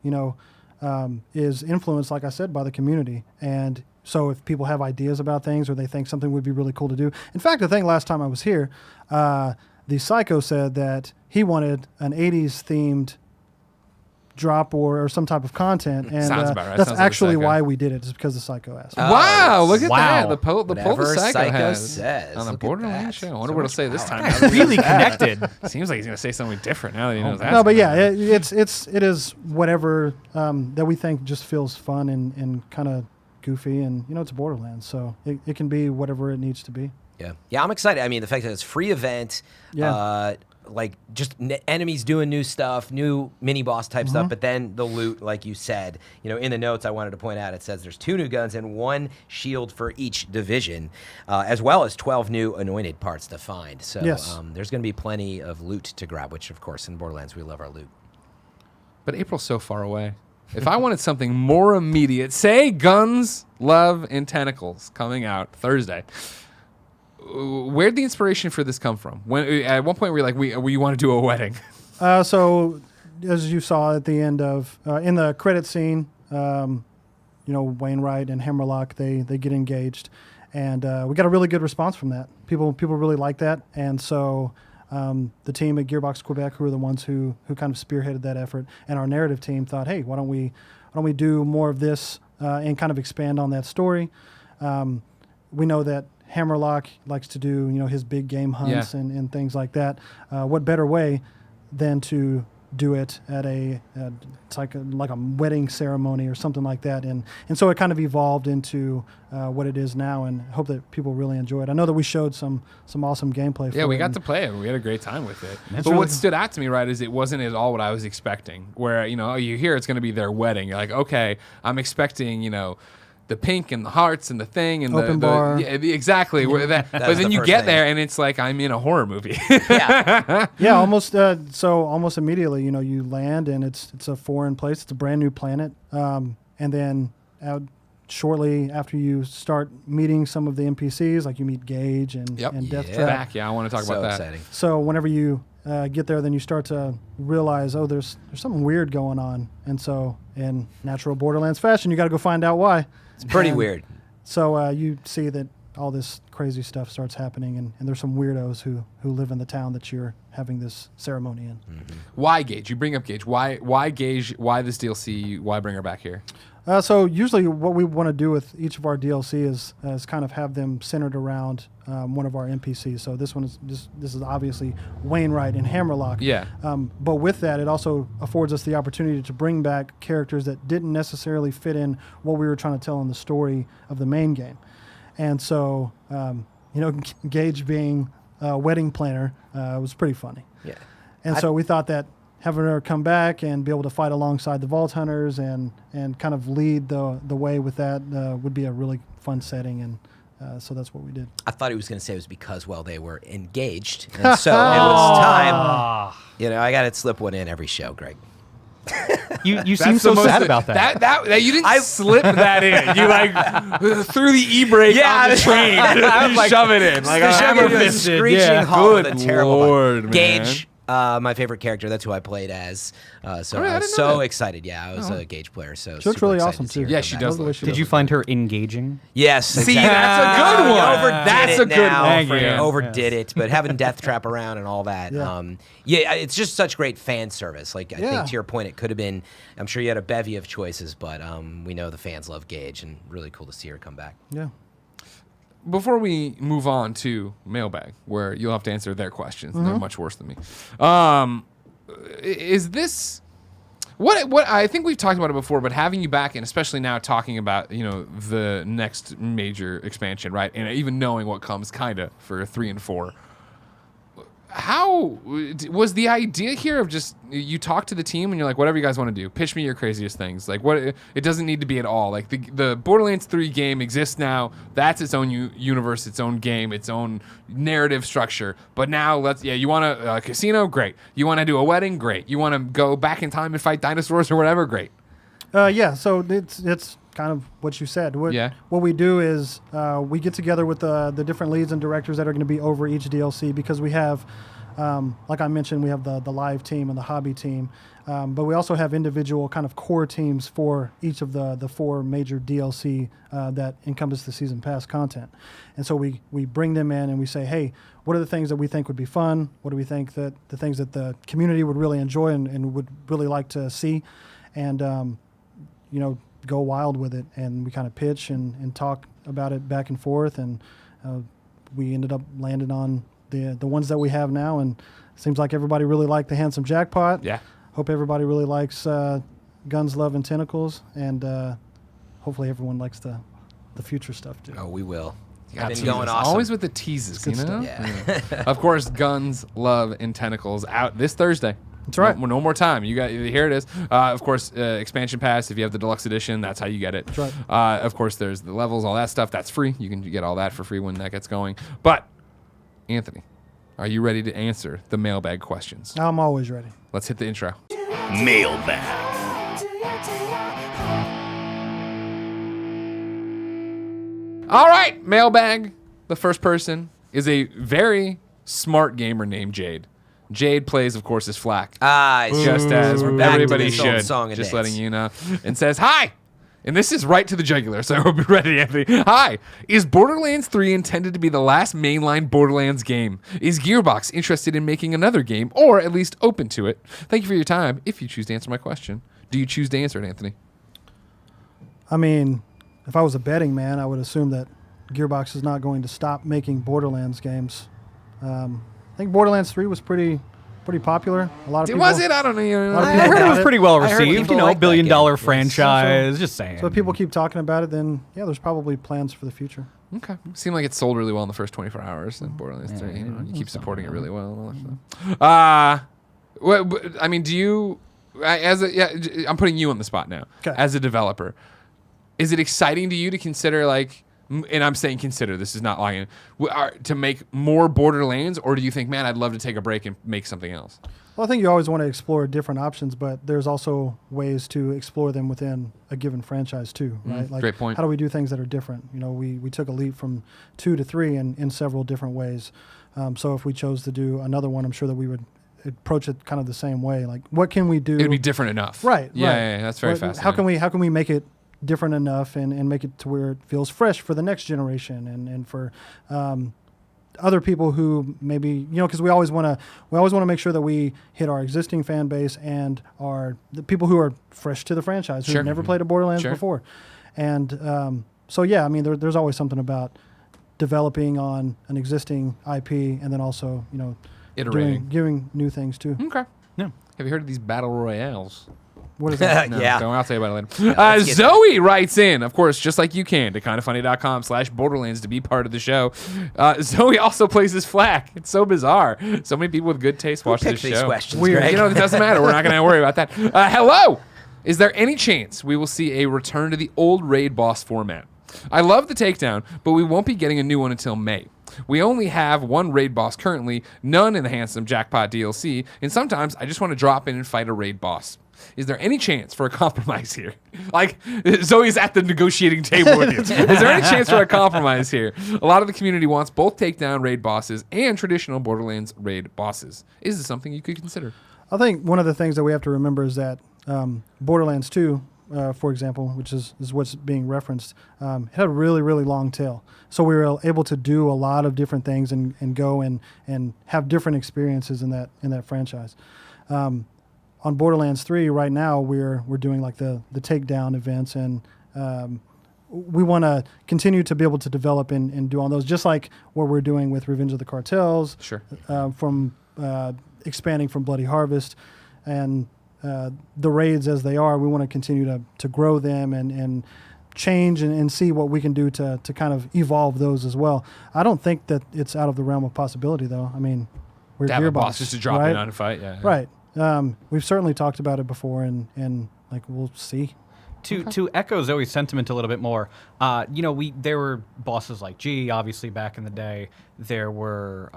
is influenced, like I said, by the community. And so if people have ideas about things or they think something would be really cool to do. In fact, I think last time I was here, the Psycho said that he wanted an 80s themed drop or some type of content, and Sounds about right. that's Sounds like actually Psycho. why we did it, just because the Psycho asked. Wow, look at Wow. that. The pull the Whatever Psycho Psycho has says, on the look at Borderlands that. show. I wonder So what he'll much say this power. time. Really connected. Seems like he's gonna say something different now that he knows that. No, but yeah, it is whatever that we think just feels fun and kind of goofy, and it's Borderlands, so it can be whatever it needs to be. Yeah, I'm excited. I mean, the fact that it's free event, like just enemies doing new stuff, new mini boss type stuff, but then the loot, like you said, in the notes I wanted to point out, it says there's 2 new guns and 1 shield for each division, as well as 12 new anointed parts to find. So Yes. there's going to be plenty of loot to grab, which of course in Borderlands we love our loot. But April's so far away. If I wanted something more immediate, say Guns, Love, and Tentacles coming out Thursday. Where'd the inspiration for this come from? At one point we were like, we want to do a wedding. So, as you saw at the end of in the credit scene, Wainwright and Hammerlock they get engaged, and we got a really good response from that. People really like that, and so the team at Gearbox Quebec, who are the ones who kind of spearheaded that effort, and our narrative team thought, hey, why don't we do more of this and kind of expand on that story. We know that Hammerlock likes to do, his big game hunts and things like that. What better way than to do it at it's like a wedding ceremony or something like that. And so it kind of evolved into what it is now, and hope that people really enjoy it. I know that we showed some awesome gameplay for it. Yeah, we got to play it. We had a great time with it. That's But really what stood out to me, right, is it wasn't at all what I was expecting. Where, you hear it's going to be their wedding. You're like, okay, I'm expecting, the pink and the hearts and the thing and Open bar. Yeah, exactly. But then you get there and it's like I'm in a horror movie. Yeah. Yeah, almost. So almost immediately, you land and it's a foreign place. It's a brand new planet, and then shortly after you start meeting some of the NPCs, like you meet Gage and Death Trap. Back, yeah, I want to talk about that. Exciting. So whenever you get there, then you start to realize, oh, there's something weird going on, and so in natural Borderlands fashion, you got to go find out why. It's pretty weird. So you see that all this crazy stuff starts happening, and there's some weirdos who live in the town that you're having this ceremony in. Why Gage? You bring up Gage. Why Gage? Why this DLC? Why bring her back here? So usually what we want to do with each of our DLC is kind of have them centered around one of our NPCs. So this one is this is obviously Wainwright and Hammerlock. Yeah. But with that, it also affords us the opportunity to bring back characters that didn't necessarily fit in what we were trying to tell in the story of the main game. And so, Gage being a wedding planner was pretty funny. Yeah. And so we thought that having her come back and be able to fight alongside the Vault Hunters and kind of lead the way with that would be a really fun setting, and so that's what we did. I thought he was going to say it was because, they were engaged, and so it was time. I got to slip one in every show, Greg. You seem so sad about that. That you didn't slip that in. You threw the e-brake on the train. You shove it in like a hammer fisted. Screeching halt with a terrible Lord, one. man. Gage, My favorite character. That's who I played as. So I was so excited. Yeah, I was a Gage player. So she looks really awesome too. Yeah, she does. Did you find her engaging? Yes. See, that's a good one. That's a good one. Overdid it, but having Death Trap around and all that. Yeah, it's just such great fan service. Like I think to your point, it could have been. I'm sure you had a bevy of choices, but we know the fans love Gage, and really cool to see her come back. Yeah. Before we move on to mailbag, where you'll have to answer their questions, they're much worse than me. Is this what I think we've talked about it before, but having you back and especially now talking about the next major expansion, right? And even knowing what comes kinda for 3 and 4. How was the idea here of just you talk to the team and you're like, whatever you guys want to do, pitch me your craziest things. Like what it doesn't need to be at all. Like the Borderlands 3 game exists now. That's its own universe, its own game, its own narrative structure. But now you want a casino, great. You want to do a wedding, great. You want to go back in time and fight dinosaurs or whatever, great. So it's kind of what you said. What we do is we get together with the different leads and directors that are going to be over each DLC because we have, like I mentioned, we have the live team and the hobby team, but we also have individual kind of core teams for each of the 4 major DLC that encompass the season pass content. And so we bring them in and we say, hey, what are the things that we think would be fun? What do we think that the things that the community would really enjoy and would really like to see? And, go wild with it, and we kind of pitch and talk about it back and forth, and we ended up landing on the ones that we have now, and it seems like everybody really liked the Handsome Jackpot. Yeah. Hope everybody really likes Guns, Love, and Tentacles, and hopefully everyone likes the future stuff too. Oh, we will. It's been going awesome. Always with the teases, Yeah. Of course, Guns, Love, and Tentacles out this Thursday. That's right. No more time. Here it is. Of course, expansion pass. If you have the deluxe edition, that's how you get it. That's right. Of course, there's the levels, all that stuff. That's free. You can get all that for free when that gets going. But Anthony, are you ready to answer the mailbag questions? I'm always ready. Let's hit the intro. Mailbag. All right, mailbag. The first person is a very smart gamer named Jade. Jade plays, of course, as Flack. Just as everybody should. Just letting you know. And says, hi! And this is right to the jugular, so I hope you're ready, Anthony. Hi! Is Borderlands 3 intended to be the last mainline Borderlands game? Is Gearbox interested in making another game, or at least open to it? Thank you for your time. If you choose to answer my question, do you choose to answer it, Anthony? I mean, if I was a betting man, I would assume that Gearbox is not going to stop making Borderlands games. I think Borderlands 3 was pretty popular. A lot of people. Was it? I don't know. I heard it was pretty well received. Like billion-dollar franchise. So, just saying. So if people keep talking about it, then there's probably plans for the future. Okay. Seemed like it sold really well in the first 24 hours. And Borderlands 3, you keep supporting it really well. And all that stuff. I mean, do you? I'm putting you on the spot now. Okay. As a developer, is it exciting to you to consider and I'm saying consider, this is not lying, to make more Borderlands, or do you think, man, I'd love to take a break and make something else? Well, I think you always want to explore different options, but there's also ways to explore them within a given franchise too, right? Great point. How do we do things that are different? We took a leap from 2 to 3 in several different ways. So if we chose to do another one, I'm sure that we would approach it kind of the same way. Like, what can we do? It'd be different enough. Right. Yeah, that's very fascinating. How can we make it different enough and make it to where it feels fresh for the next generation and for other people who maybe because we always want to make sure that we hit our existing fan base and the people who are fresh to the franchise who've never played a Borderlands before, and I mean there's always something about developing on an existing IP and then also iterating, giving new things too. Okay. Yeah. Have you heard of these battle royales? What is that? No, I'll tell you about it later. Zoe writes in, of course, just like you can, to kindafunny.com/Borderlands to be part of the show. Zoe also plays as Flack. It's so bizarre. So many people with good taste watch this show. These questions, Weird. Greg? It doesn't matter. We're not going to worry about that. Hello. Is there any chance we will see a return to the old raid boss format? I love the takedown, but we won't be getting a new one until May. We only have one raid boss currently, none in the Handsome Jackpot DLC, and sometimes I just want to drop in and fight a raid boss. Is there any chance for a compromise here? Like, Zoe's at the negotiating table with you. Is there any chance for a compromise here? A lot of the community wants both takedown raid bosses and traditional Borderlands raid bosses. Is this something you could consider? I think one of the things that we have to remember is that Borderlands 2, for example, which is what's being referenced, it had a really, really long tail. So we were able to do a lot of different things and go and have different experiences in that franchise. On Borderlands 3 right now, we're doing like the takedown events, and we want to continue to be able to develop and do all those, just like what we're doing with Revenge of the Cartels. Sure. From expanding from Bloody Harvest, and the raids as they are, we want to continue to grow them and change and see what we can do to kind of evolve those as well. I don't think that it's out of the realm of possibility, though. I mean, we're To have a Gearbox, boss just to drop right? in on a fight, yeah. Right. We've certainly talked about it before, and like we'll see. To echo Zoe's sentiment a little bit more, there were bosses like G, obviously back in the day. There were,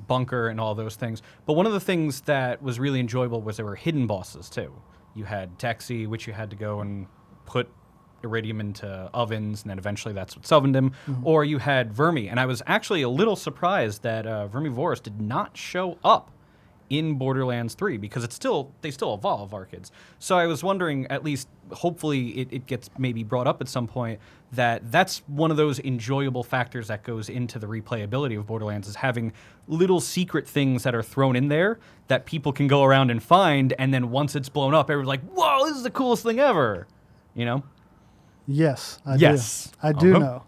Bunker and all those things. But one of the things that was really enjoyable was there were hidden bosses too. You had Texi, which you had to go and put iridium into ovens, and then eventually that's what summoned him. Mm-hmm. Or you had Vermi, and I was actually a little surprised that Vermivorous did not show up in Borderlands 3 because they still evolve, our kids. So I was wondering, at least hopefully it gets maybe brought up at some point, that's one of those enjoyable factors that goes into the replayability of Borderlands, is having little secret things that are thrown in there that people can go around and find, and then once it's blown up, everyone's like, whoa, this is the coolest thing ever, Yes, I Yes. do. I do know.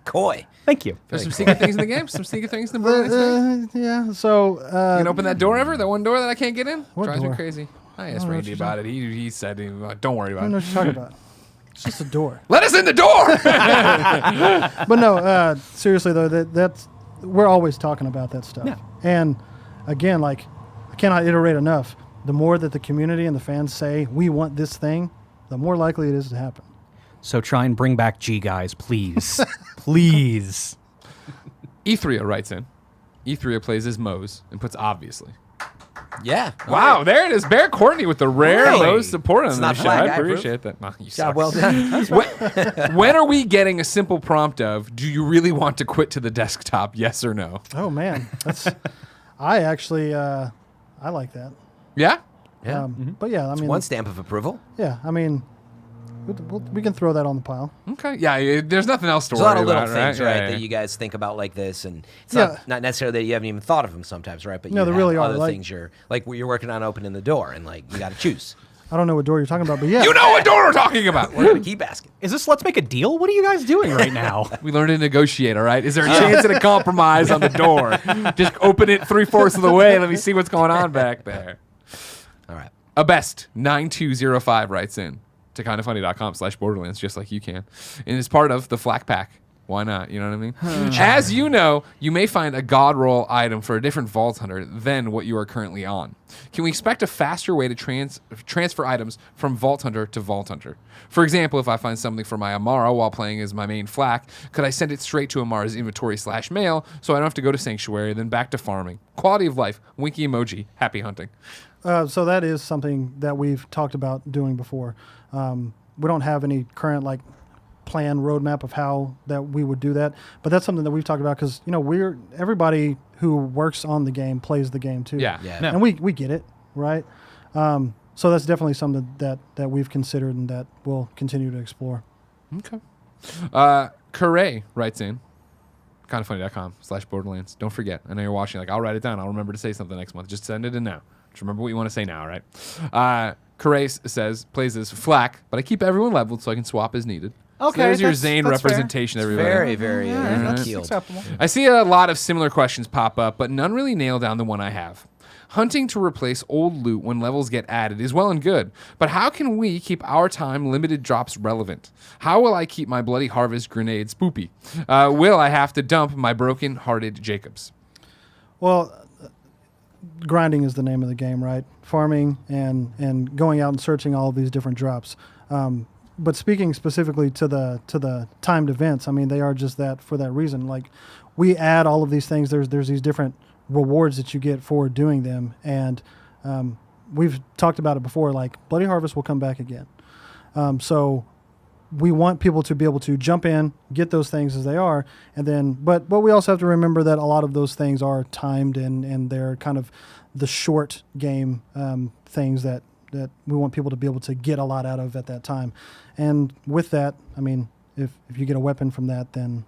Coy. Thank you. There's some secret things in the game? Some secret things in the Borderlands game? Yeah, so... You can open that door ever? That one door that I can't get in? What Drives me door? crazy. I asked don't know what Randy you're about it. He said, don't worry I about don't know it. what you're talking about. It's just a door. Let us in the door! But no, seriously though, that's we're always talking about that stuff. Yeah. And again, like, I cannot iterate enough. The more that the community and the fans say we want this thing, the more likely it is to happen. So try and bring back G, guys, please. Please. E3 writes in. E3 plays as Mose and puts obviously. Yeah. Wow, there it is. Bear Courtney with the rare Hey. Mose support on It's the not show. flag, I I approve. appreciate that. No, you Job suck. well done. when are we getting a simple prompt of, do you really want to quit to the desktop, yes or no? Oh man, that's I actually I like that. Yeah? Yeah. But yeah, I It's mean, one stamp of approval. yeah, I mean, we can throw that on the pile. Okay. Yeah, there's nothing else to There's a worry lot of little about, things, right, Yeah, that yeah. you guys think about like this, and it's Yeah. not necessarily that you haven't even thought of them sometimes, right? But No, you there have really are, other like- things you're working on opening the door, and like you got to choose. I don't know what door you're talking about, but yeah, You know what door we're talking about. We're gonna keep asking. Is this Let's Make a Deal? What are you guys doing right now? We learned to negotiate, all right? Is there a chance at a compromise on the door? Just open it 3/4 of the way. Let me see what's going on back there. All right. Abest9205 writes in to kindafunny.com/Borderlands, just like you can. And it's part of the Flak Pack. Why not? You know what I mean? As you know, you may find a God Roll item for a different Vault Hunter than what you are currently on. Can we expect a faster way to transfer items from Vault Hunter to Vault Hunter? For example, if I find something for my Amara while playing as my main Flak, could I send it straight to Amara's inventory/mail so I don't have to go to Sanctuary, then back to farming? Quality of life. Winky emoji. Happy hunting. So that is something that we've talked about doing before. We don't have any current plan roadmap of how that we would do that, but that's something that we've talked about because everybody who works on the game plays the game too. Yeah. And we get it, right? So that's definitely something that we've considered and that we'll continue to explore. Okay. Corray writes in kindoffunny.com/Borderlands. Don't forget. I know you're watching. I'll write it down. I'll remember to say something next month. Just send it in now. Just remember what you want to say now, all right? Corray says, plays as Flak, but I keep everyone leveled so I can swap as needed. So Okay, there's your that's Zane fair. representation, everybody. Very, very that's keeled. acceptable. I see a lot of similar questions pop up, but none really nail down the one I have. Hunting to replace old loot when levels get added is well and good, but how can we keep our time limited drops relevant? How will I keep my Bloody Harvest grenade spoopy? Will I have to dump my broken-hearted Jacobs? Well, grinding is the name of the game, right? Farming and going out and searching all of these different drops. but speaking specifically to the timed events, I mean, they are just that for that reason. Like, we add all of these things. There's these different rewards that you get for doing them, and we've talked about it before. Like, Bloody Harvest will come back again, so we want people to be able to jump in, get those things as they are, and then. But we also have to remember that a lot of those things are timed, and they're kind of the short game things that we want people to be able to get a lot out of at that time. And with that, I mean, if you get a weapon from that, then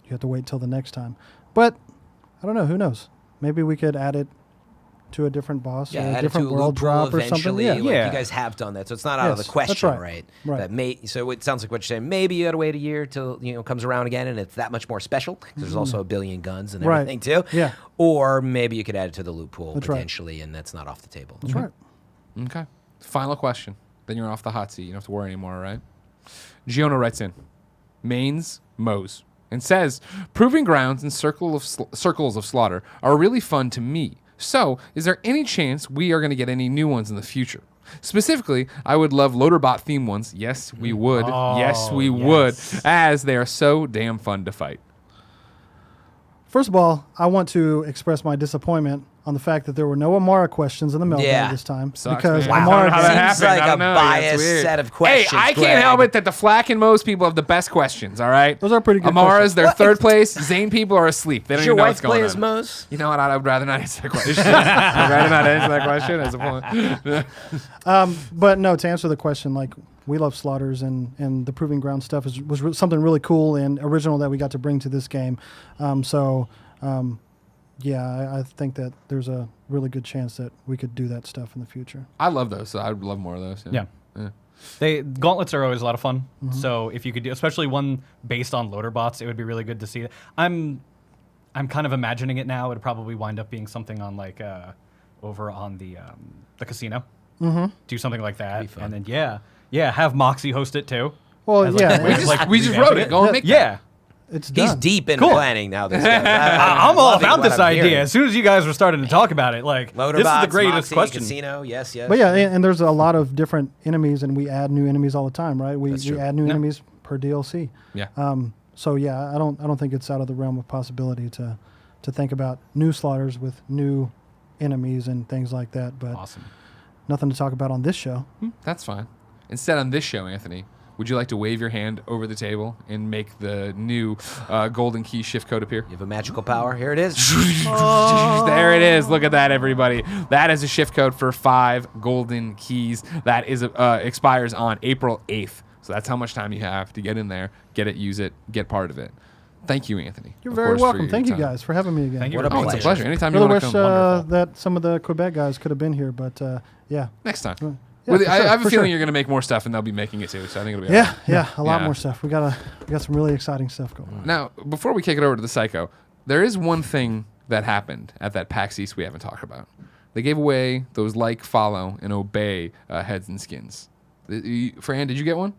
you have to wait till the next time. But I don't know. Who knows? Maybe we could add it to a different boss or a different world drop or something. Yeah, you guys have done that, so it's not out of the question, right? So it sounds like what you're saying. Maybe you got to wait a year till it comes around again, and it's that much more special. There's also a billion guns and everything too. Yeah. Or maybe you could add it to the loot pool potentially, and that's not off the table. That's right. Okay. Final question. Then you're off the hot seat. You don't have to worry anymore, right? Giona writes in, Mains Moes, and says, Proving Grounds and Circles of Slaughter are really fun to me. So, is there any chance we are going to get any new ones in the future? Specifically, I would love Loaderbot theme ones. Yes, we would. Would, as they are so damn fun to fight. First of all, I want to express my disappointment on the fact that there were no Amara questions in the meltdown this time. Sucks, because man. Amara seems like a biased set of questions. Hey, I can't help it that the Flack and Moe's people have the best questions, all right? Those are pretty good Amara's questions. their third place. Zane people are asleep. They don't Does even your know wife what's going play on. as Moe's? You know what? I would rather not answer that question. I'd rather not answer that question as a point. But no, to answer the question, like, we love Slaughters, and the Proving Ground stuff was something really cool and original that we got to bring to this game. Yeah, I think that there's a really good chance that we could do that stuff in the future. I love those, so I'd love more of those. Yeah. Gauntlets are always a lot of fun. So if you could do, especially one based on loader bots, it would be really good to see. I'm kind of imagining it now. It'd probably wind up being something on like over on the casino. Do something like that, and then have Moxie host it too. Well, we just wrote it. Go and make that. It's done. He's deep in planning now. This guy. I'm all about this idea. As soon as you guys were starting to talk about it, like, Loader this bots, is the greatest Moxie, question. Casino, yes. But yeah, and there's a lot of different enemies, and we add new enemies all the time, right? We That's true. add new enemies per DLC. Yeah. So yeah, I don't think it's out of the realm of possibility to think about new Slaughters with new enemies and things like that. But nothing to talk about on this show. That's fine. Instead, on this show, Anthony, would you like to wave your hand over the table and make the new golden key shift code appear? You have a magical power. Here it is. There it is. Look at that, everybody. That is a shift code for 5 golden keys. That is expires on April 8th. So that's how much time you have to get in there, get it, use it, get part of it. Thank you, Anthony. You're very welcome. Thank you guys for having me again. Thank you. It's a pleasure. Anytime you really want wish to come. that some of the Quebec guys could have been here, but yeah. Next time. Yeah, I have a for feeling sure. you're going to make more stuff, and they'll be making it too. So I think it'll be all right. a lot more stuff. We got some really exciting stuff going on. Now, before we kick it over to the Psycho, there is one thing that happened at that PAX East we haven't talked about. They gave away those like, follow, and obey heads and skins. Fran, did you get one?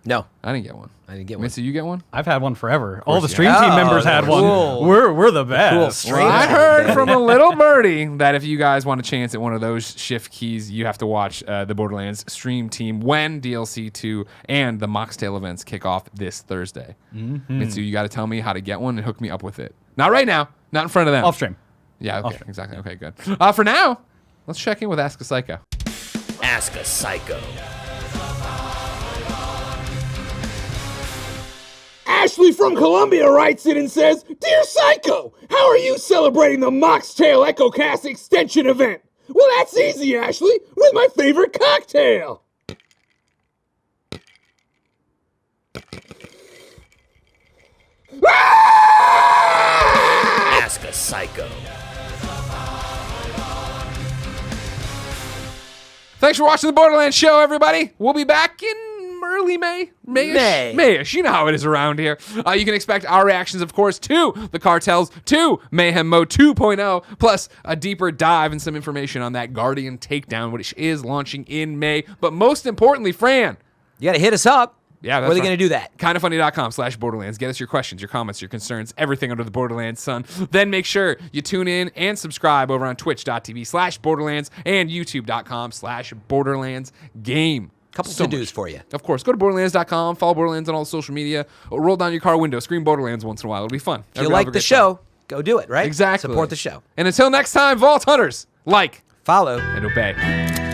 No, I didn't get one. I didn't get one. Missy, you get one? I've had one forever. All the stream have. team Oh, members had cool. one. We're the best. Cool. Well, I heard from a little birdie that if you guys want a chance at one of those shift keys, you have to watch the Borderlands stream team when DLC 2 and the Moxtail events kick off this Thursday. Mitsu, you got to tell me how to get one and hook me up with it. Not right now. Not in front of them. Off stream. Yeah, okay, exactly. Okay, good. For now, let's check in with Ask a Psycho. Ask a Psycho. Ashley from Columbia writes in and says, Dear Psycho, how are you celebrating the Moxtail EchoCast extension event? Well, that's easy, Ashley, with my favorite cocktail. Ask a Psycho. Thanks for watching the Borderlands show, everybody. We'll be back in early May. Mayish. You know how it is around here. You can expect our reactions, of course, to the cartels, to Mayhem Mode 2.0, plus a deeper dive and some information on that Guardian takedown, which is launching in May. But most importantly, Fran, You got to hit us up. yeah, that's Where are they right. going to do that? Kindoffunny.com/Borderlands. Get us your questions, your comments, your concerns, everything under the Borderlands sun. Then make sure you tune in and subscribe over on twitch.tv/Borderlands and youtube.com/Borderlands game. Couple so to-dos much. for you. Of course. Go to Borderlands.com. Follow Borderlands on all social media. Or roll down your car window. Scream Borderlands once in a while. It'll be fun. If you like the show, go do it, right? Exactly. Support the show. And until next time, Vault Hunters, like, follow, and obey.